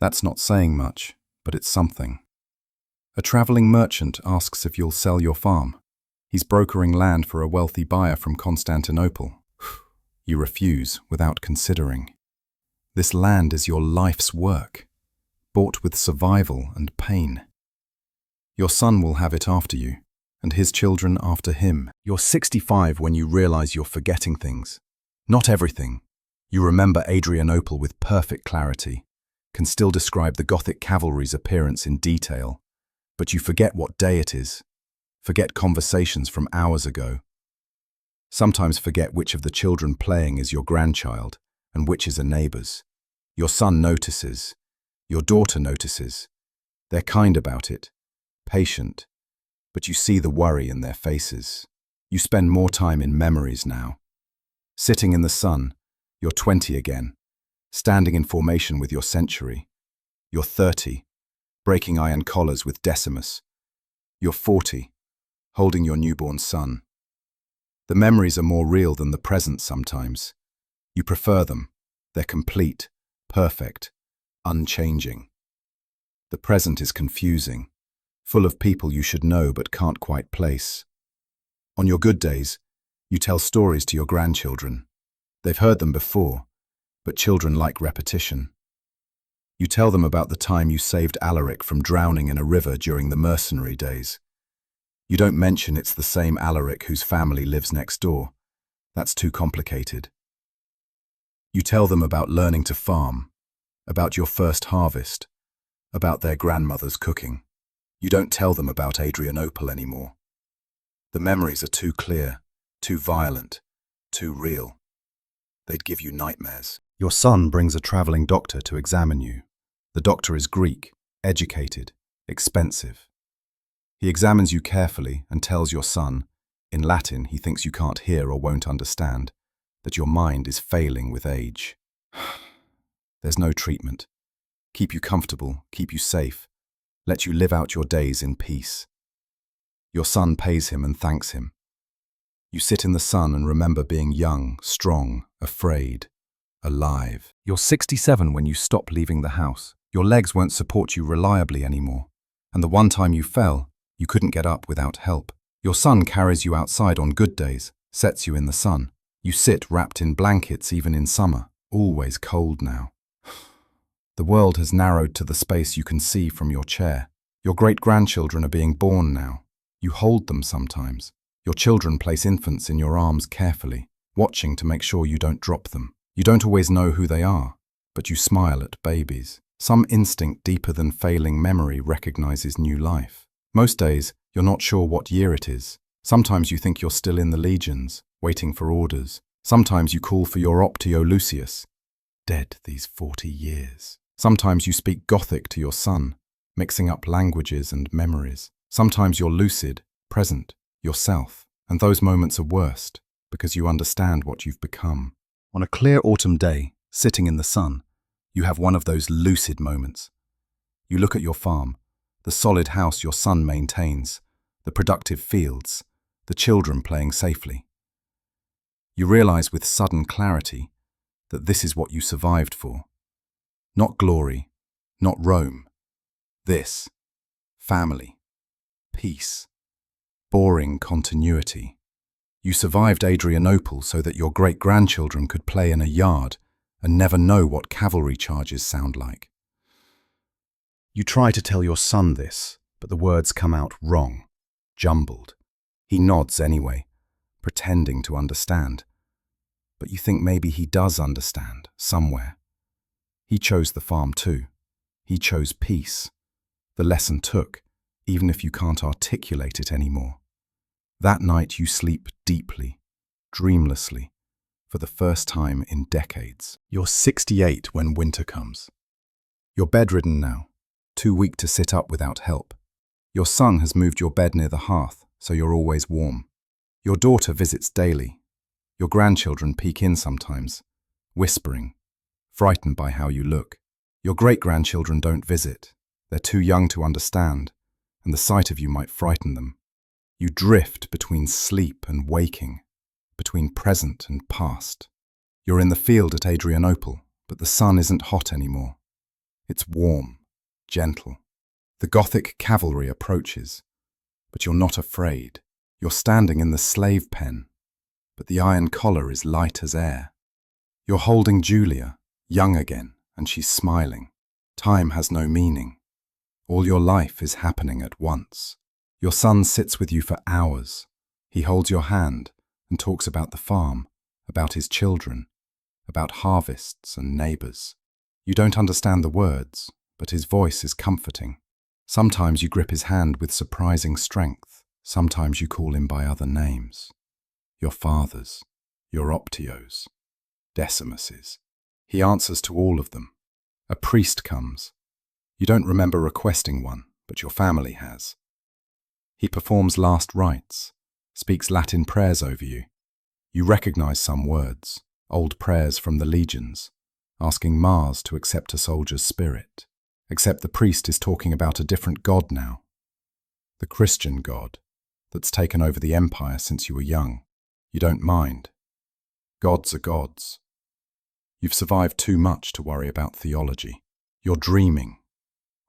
That's not saying much, but it's something. A traveling merchant asks if you'll sell your farm. He's brokering land for a wealthy buyer from Constantinople. You refuse without considering. This land is your life's work, bought with survival and pain. Your son will have it after you, and his children after him. You're 65 when you realize you're forgetting things. Not everything. You remember Adrianople with perfect clarity, can still describe the Gothic cavalry's appearance in detail, but you forget what day it is, forget conversations from hours ago. Sometimes forget which of the children playing is your grandchild and which is a neighbor's. Your son notices. Your daughter notices. They're kind about it, patient, but you see the worry in their faces. You spend more time in memories now. Sitting in the sun, you're 20 again, standing in formation with your century. You're 30, breaking iron collars with Decimus. You're 40, holding your newborn son. The memories are more real than the present sometimes. You prefer them. They're complete, perfect, unchanging. The present is confusing, full of people you should know but can't quite place. On your good days, you tell stories to your grandchildren. They've heard them before, but children like repetition. You tell them about the time you saved Alaric from drowning in a river during the mercenary days. You don't mention it's the same Alaric whose family lives next door. That's too complicated. You tell them about learning to farm, about your first harvest, about their grandmother's cooking. You don't tell them about Adrianople anymore. The memories are too clear, too violent, too real. They'd give you nightmares. Your son brings a traveling doctor to examine you. The doctor is Greek, educated, expensive. He examines you carefully and tells your son, in Latin he thinks you can't hear or won't understand, that your mind is failing with age. There's no treatment. Keep you comfortable, keep you safe, let you live out your days in peace. Your son pays him and thanks him. You sit in the sun and remember being young, strong, afraid, alive. You're 67 when you stop leaving the house. Your legs won't support you reliably anymore. And the one time you fell, you couldn't get up without help. Your son carries you outside on good days, sets you in the sun. You sit wrapped in blankets even in summer, always cold now. The world has narrowed to the space you can see from your chair. Your great-grandchildren are being born now. You hold them sometimes. Your children place infants in your arms carefully, watching to make sure you don't drop them. You don't always know who they are, but you smile at babies. Some instinct deeper than failing memory recognizes new life. Most days, you're not sure what year it is. Sometimes you think you're still in the legions, waiting for orders. Sometimes you call for your Optio Lucius. Dead these 40 years. Sometimes you speak Gothic to your son, mixing up languages and memories. Sometimes you're lucid, present, yourself, and those moments are worst because you understand what you've become. On a clear autumn day, sitting in the sun, you have one of those lucid moments. You look at your farm, the solid house your son maintains, the productive fields, the children playing safely. You realize with sudden clarity that this is what you survived for. Not glory, not Rome. This, family, peace, boring continuity. You survived Adrianople so that your great-grandchildren could play in a yard and never know what cavalry charges sound like. You try to tell your son this, but the words come out wrong, jumbled. He nods anyway, pretending to understand. But you think maybe he does understand, somewhere. He chose the farm too. He chose peace. The lesson took, even if you can't articulate it anymore. That night you sleep deeply, dreamlessly, for the first time in decades. You're 68 when winter comes. You're bedridden now, too weak to sit up without help. Your son has moved your bed near the hearth, so you're always warm. Your daughter visits daily. Your grandchildren peek in sometimes, whispering, frightened by how you look. Your great-grandchildren don't visit. They're too young to understand, and the sight of you might frighten them. You drift between sleep and waking, between present and past. You're in the field at Adrianople, but the sun isn't hot anymore. It's warm, gentle. The Gothic cavalry approaches, but you're not afraid. You're standing in the slave pen, but the iron collar is light as air. You're holding Julia, young again, and she's smiling. Time has no meaning. All your life is happening at once. Your son sits with you for hours. He holds your hand and talks about the farm, about his children, about harvests and neighbors. You don't understand the words, but his voice is comforting. Sometimes you grip his hand with surprising strength. Sometimes you call him by other names. Your fathers, your Optios, Decimuses. He answers to all of them. A priest comes. You don't remember requesting one, but your family has. He performs last rites, speaks Latin prayers over you. You recognize some words, old prayers from the legions, asking Mars to accept a soldier's spirit. Except the priest is talking about a different god now. The Christian god that's taken over the empire since you were young. You don't mind. Gods are gods. You've survived too much to worry about theology. You're dreaming,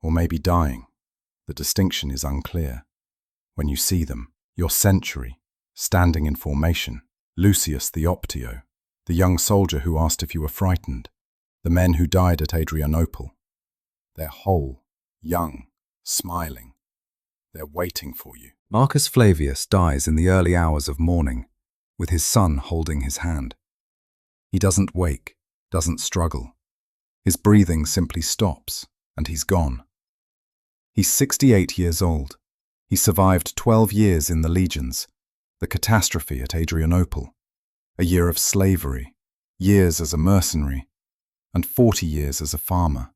or maybe dying. The distinction is unclear. When you see them, your century, standing in formation, Lucius the Optio, the young soldier who asked if you were frightened, the men who died at Adrianople. They're whole, young, smiling. They're waiting for you. Marcus Flavius dies in the early hours of morning, with his son holding his hand. He doesn't wake, doesn't struggle. His breathing simply stops, and he's gone. He's 68 years old. He survived 12 years in the legions, the catastrophe at Adrianople, a year of slavery, years as a mercenary, and 40 years as a farmer.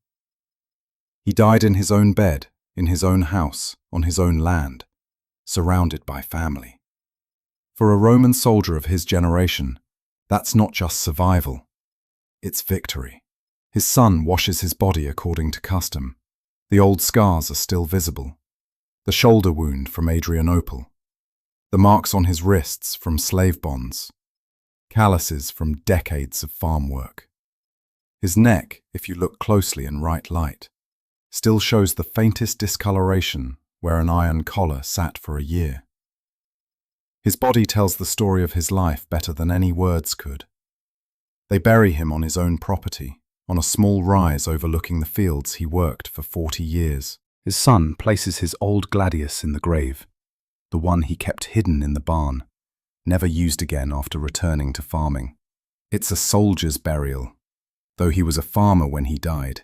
He died in his own bed, in his own house, on his own land, surrounded by family. For a Roman soldier of his generation, that's not just survival, it's victory. His son washes his body according to custom. The old scars are still visible. The shoulder wound from Adrianople, the marks on his wrists from slave bonds, calluses from decades of farm work. His neck, if you look closely in right light, still shows the faintest discoloration where an iron collar sat for a year. His body tells the story of his life better than any words could. They bury him on his own property, on a small rise overlooking the fields he worked for 40 years. His son places his old gladius in the grave, the one he kept hidden in the barn, never used again after returning to farming. It's a soldier's burial, though he was a farmer when he died.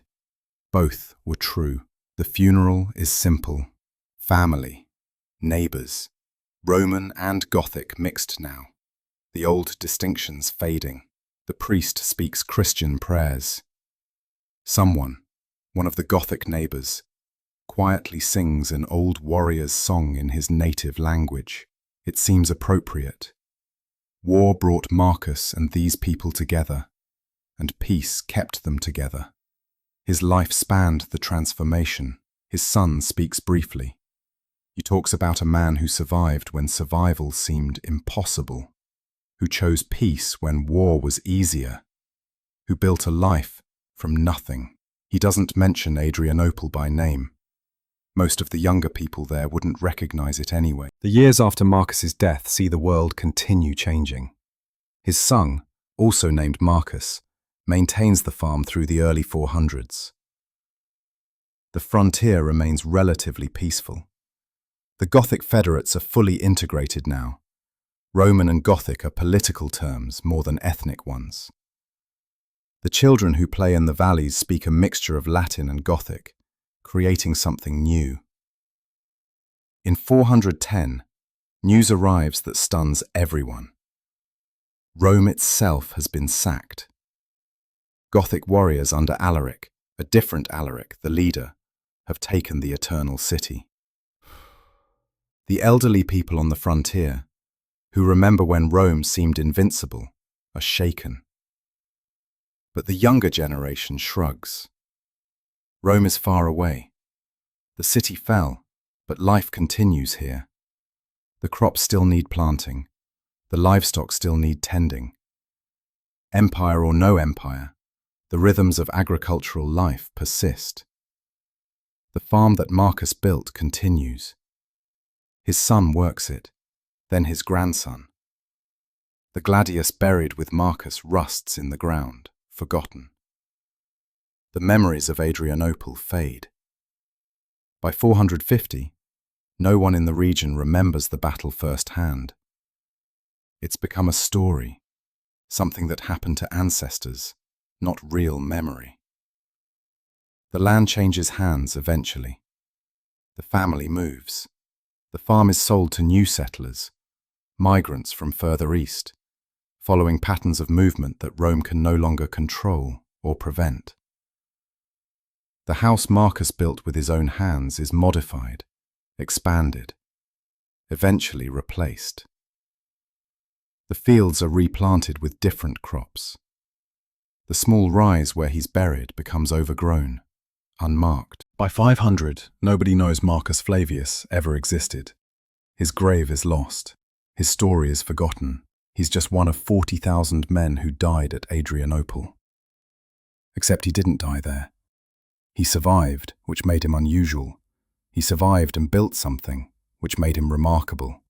Both were true. The funeral is simple. Family, neighbors, Roman and Gothic mixed now. The old distinctions fading. The priest speaks Christian prayers. Someone, one of the Gothic neighbors, quietly sings an old warrior's song in his native language. It seems appropriate. War brought Marcus and these people together, and peace kept them together. His life spanned the transformation. His son speaks briefly. He talks about a man who survived when survival seemed impossible, who chose peace when war was easier, who built a life from nothing. He doesn't mention Adrianople by name. Most of the younger people there wouldn't recognize it anyway. The years after Marcus's death see the world continue changing. His son, also named Marcus, maintains the farm through the early 400s. The frontier remains relatively peaceful. The Gothic federates are fully integrated now. Roman and Gothic are political terms more than ethnic ones. The children who play in the valleys speak a mixture of Latin and Gothic, creating something new. In 410, news arrives that stuns everyone. Rome itself has been sacked. Gothic warriors under Alaric, a different Alaric, the leader, have taken the eternal city. The elderly people on the frontier, who remember when Rome seemed invincible, are shaken. But the younger generation shrugs. Rome is far away. The city fell, but life continues here. The crops still need planting. The livestock still need tending. Empire or no empire, the rhythms of agricultural life persist. The farm that Marcus built continues. His son works it, then his grandson. The gladius buried with Marcus rusts in the ground, forgotten. The memories of Adrianople fade. By 450, no one in the region remembers the battle firsthand. It's become a story, something that happened to ancestors, not real memory. The land changes hands eventually. The family moves. The farm is sold to new settlers, migrants from further east, following patterns of movement that Rome can no longer control or prevent. The house Marcus built with his own hands is modified, expanded, eventually replaced. The fields are replanted with different crops. The small rise where he's buried becomes overgrown, unmarked. By 500, nobody knows Marcus Flavius ever existed. His grave is lost. His story is forgotten. He's just one of 40,000 men who died at Adrianople. Except he didn't die there. He survived, which made him unusual. He survived and built something, which made him remarkable.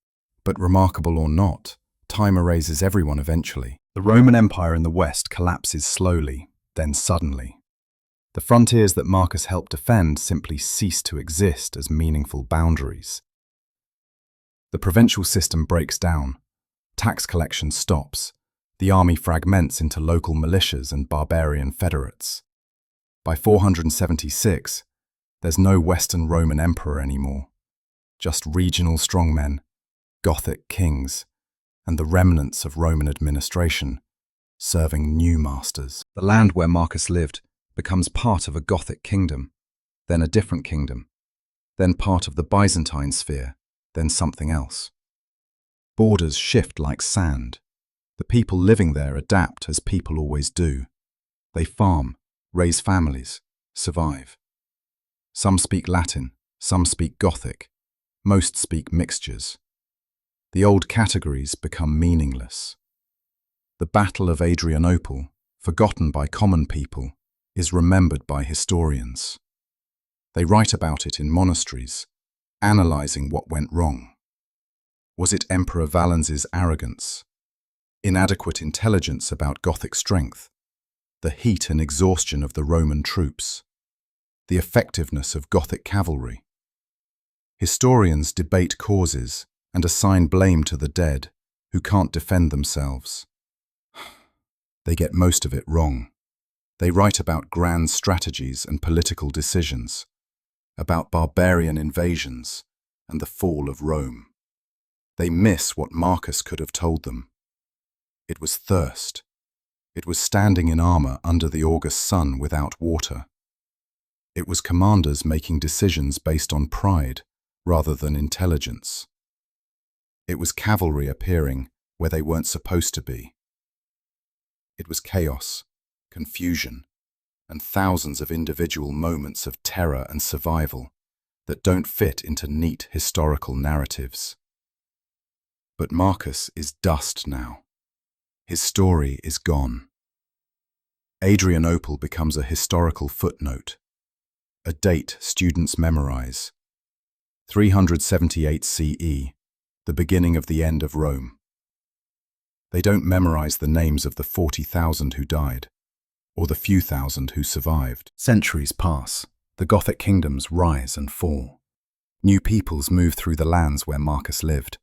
But remarkable or not, time erases everyone eventually. The Roman Empire in the West collapses slowly, then suddenly. The frontiers that Marcus helped defend simply cease to exist as meaningful boundaries. The provincial system breaks down. Tax collection stops. The army fragments into local militias and barbarian federates. By 476, there's no Western Roman emperor anymore, just regional strongmen, Gothic kings, and the remnants of Roman administration, serving new masters. The land where Marcus lived becomes part of a Gothic kingdom, then a different kingdom, then part of the Byzantine sphere, then something else. Borders shift like sand. The people living there adapt as people always do. They farm, raise families, survive. Some speak Latin, some speak Gothic, most speak mixtures. The old categories become meaningless. The Battle of Adrianople, forgotten by common people, is remembered by historians. They write about it in monasteries, analyzing what went wrong. Was it Emperor Valens's arrogance, inadequate intelligence about Gothic strength, the heat and exhaustion of the Roman troops, the effectiveness of Gothic cavalry? Historians debate causes and assign blame to the dead who can't defend themselves. They get most of it wrong. They write about grand strategies and political decisions, about barbarian invasions and the fall of Rome. They miss what Marcus could have told them. It was thirst. It was standing in armor under the August sun without water. It was commanders making decisions based on pride rather than intelligence. It was cavalry appearing where they weren't supposed to be. It was chaos, confusion, and thousands of individual moments of terror and survival that don't fit into neat historical narratives. But Marcus is dust now. His story is gone. Adrianople becomes a historical footnote, a date students memorize. 378 CE, the beginning of the end of Rome. They don't memorize the names of the 40,000 who died, or the few thousand who survived. Centuries pass. The Gothic kingdoms rise and fall. New peoples move through the lands where Marcus lived.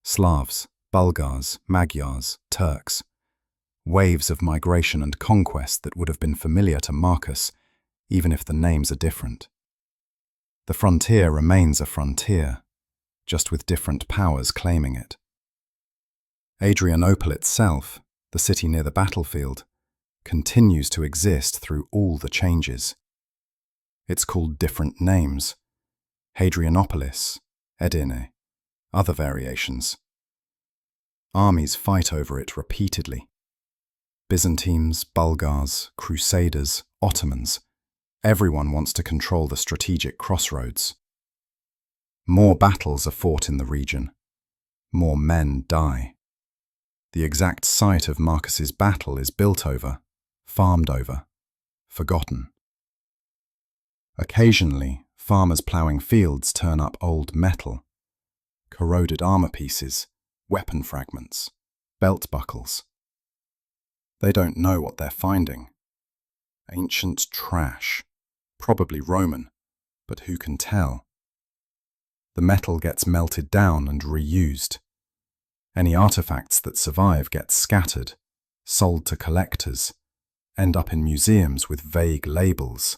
Slavs, Bulgars, Magyars, Turks. Waves of migration and conquest that would have been familiar to Marcus, even if the names are different. The frontier remains a frontier, just with different powers claiming it. Adrianople itself, the city near the battlefield, continues to exist through all the changes. It's called different names: Hadrianopolis, Edene, other variations. Armies fight over it repeatedly. Byzantines, Bulgars, Crusaders, Ottomans. Everyone wants to control the strategic crossroads. More battles are fought in the region. More men die. The exact site of Marcus's battle is built over, farmed over, forgotten. Occasionally, farmers ploughing fields turn up old metal, corroded armor pieces, weapon fragments, belt buckles. They don't know what they're finding. Ancient trash, probably Roman, but who can tell? The metal gets melted down and reused. Any artifacts that survive get scattered, sold to collectors, end up in museums with vague labels.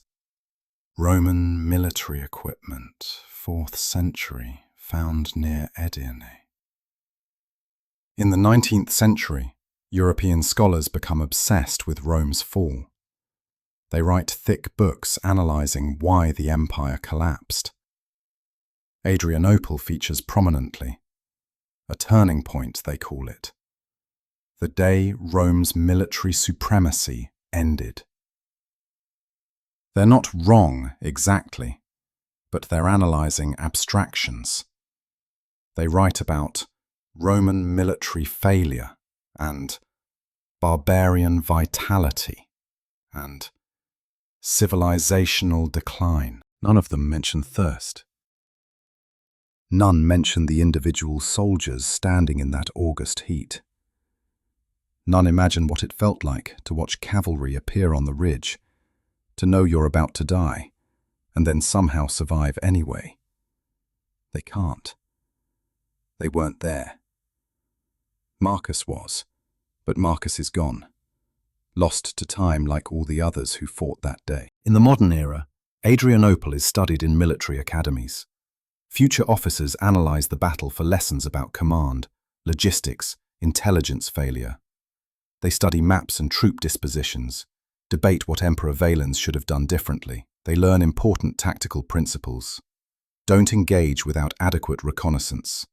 Roman military equipment, 4th century, found near Adrianople. In the 19th century, European scholars become obsessed with Rome's fall. They write thick books analyzing why the empire collapsed. Adrianople features prominently. A turning point, they call it. The day Rome's military supremacy ended. They're not wrong exactly, but they're analyzing abstractions. They write about Roman military failure and barbarian vitality and civilizational decline. None of them mention thirst. None mention the individual soldiers standing in that August heat. None imagine what it felt like to watch cavalry appear on the ridge, to know you're about to die, and then somehow survive anyway. They can't. They weren't there. Marcus was, but Marcus is gone, lost to time like all the others who fought that day. In the modern era, Adrianople is studied in military academies. Future officers analyze the battle for lessons about command, logistics, intelligence failure. They study maps and troop dispositions, debate what Emperor Valens should have done differently. They learn important tactical principles. Don't engage without adequate reconnaissance.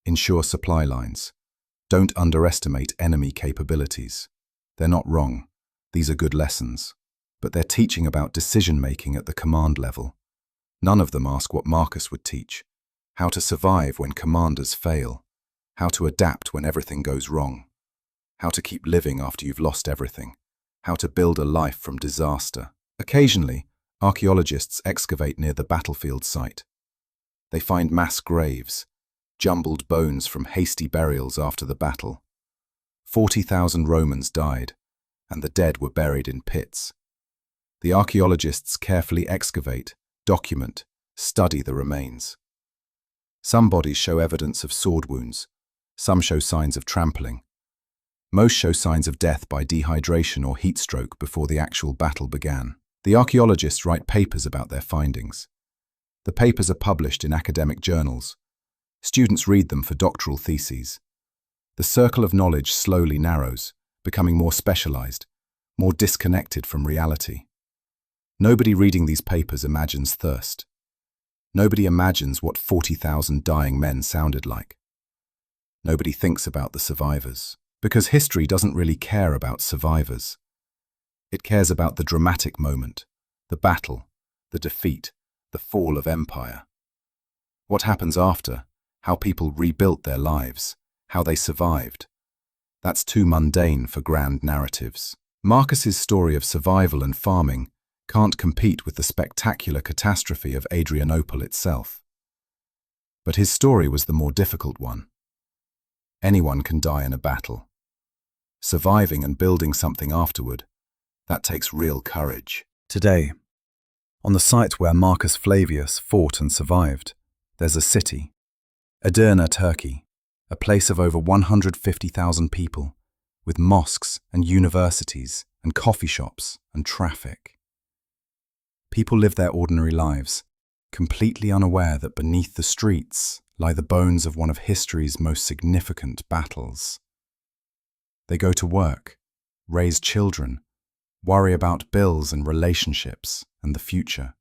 Ensure supply lines. Don't underestimate enemy capabilities. They're not wrong. These are good lessons. But they're teaching about decision-making at the command level. None of them ask what Marcus would teach: how to survive when commanders fail, how to adapt when everything goes wrong, how to keep living after you've lost everything, how to build a life from disaster. Occasionally, archaeologists excavate near the battlefield site. They find mass graves, jumbled bones from hasty burials after the battle. 40,000 Romans died, and the dead were buried in pits. The archaeologists carefully excavate, document, study the remains. Some bodies show evidence of sword wounds. Some show signs of trampling. Most show signs of death by dehydration or heat stroke before the actual battle began. The archaeologists write papers about their findings. The papers are published in academic journals. Students read them for doctoral theses. The circle of knowledge slowly narrows, becoming more specialized, more disconnected from reality. Nobody reading these papers imagines thirst. Nobody imagines what 40,000 dying men sounded like. Nobody thinks about the survivors, because history doesn't really care about survivors. It cares about the dramatic moment, the battle, the defeat, the fall of empire. What happens after, how people rebuilt their lives, how they survived. That's too mundane for grand narratives. Marcus's story of survival and farming can't compete with the spectacular catastrophe of Adrianople itself. But his story was the more difficult one. Anyone can die in a battle. Surviving and building something afterward, that takes real courage. Today, on the site where Marcus Flavius fought and survived, there's a city, Edirne, Turkey, a place of over 150,000 people, with mosques and universities and coffee shops and traffic. People live their ordinary lives, completely unaware that beneath the streets lie the bones of one of history's most significant battles. They go to work, raise children, worry about bills and relationships and the future.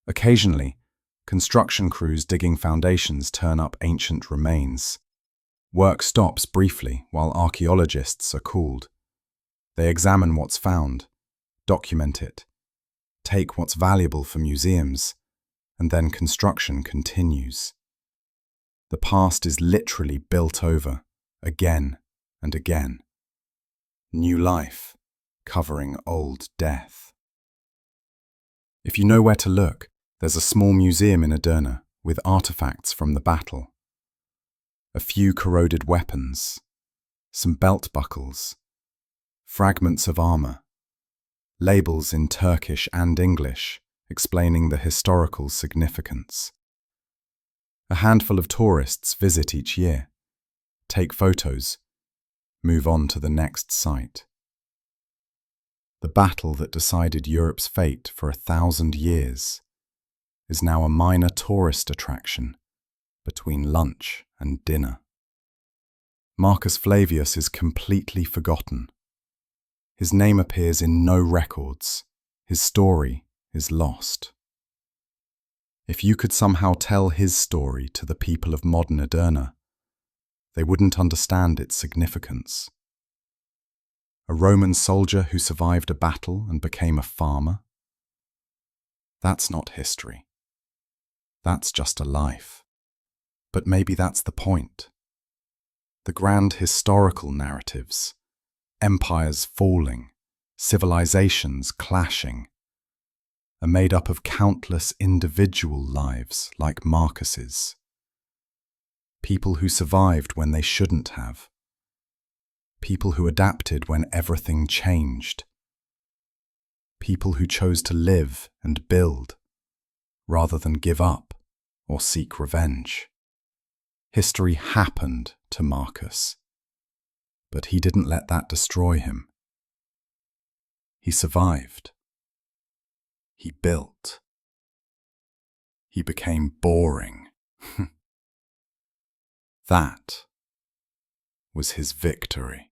Occasionally, construction crews digging foundations turn up ancient remains. Work stops briefly while archaeologists are called. They examine what's found, document it, take what's valuable for museums, and then construction continues. The past is literally built over, again and again. New life, covering old death. If you know where to look, there's a small museum in Aderna with artifacts from the battle. A few corroded weapons, some belt buckles, fragments of armor, labels in Turkish and English explaining the historical significance. A handful of tourists visit each year, take photos, move on to the next site. The battle that decided Europe's fate for 1,000 years is now a minor tourist attraction between lunch and dinner. Marcus Flavius is completely forgotten. His name appears in no records. His story is lost. If you could somehow tell his story to the people of modern Aderna, they wouldn't understand its significance. A Roman soldier who survived a battle and became a farmer? That's not history. That's just a life. But maybe that's the point. The grand historical narratives, empires falling, civilizations clashing, are made up of countless individual lives like Marcus's. People who survived when they shouldn't have. People who adapted when everything changed. People who chose to live and build, rather than give up or seek revenge. History happened to Marcus, but he didn't let that destroy him. He survived. He built. He became boring. That was his victory.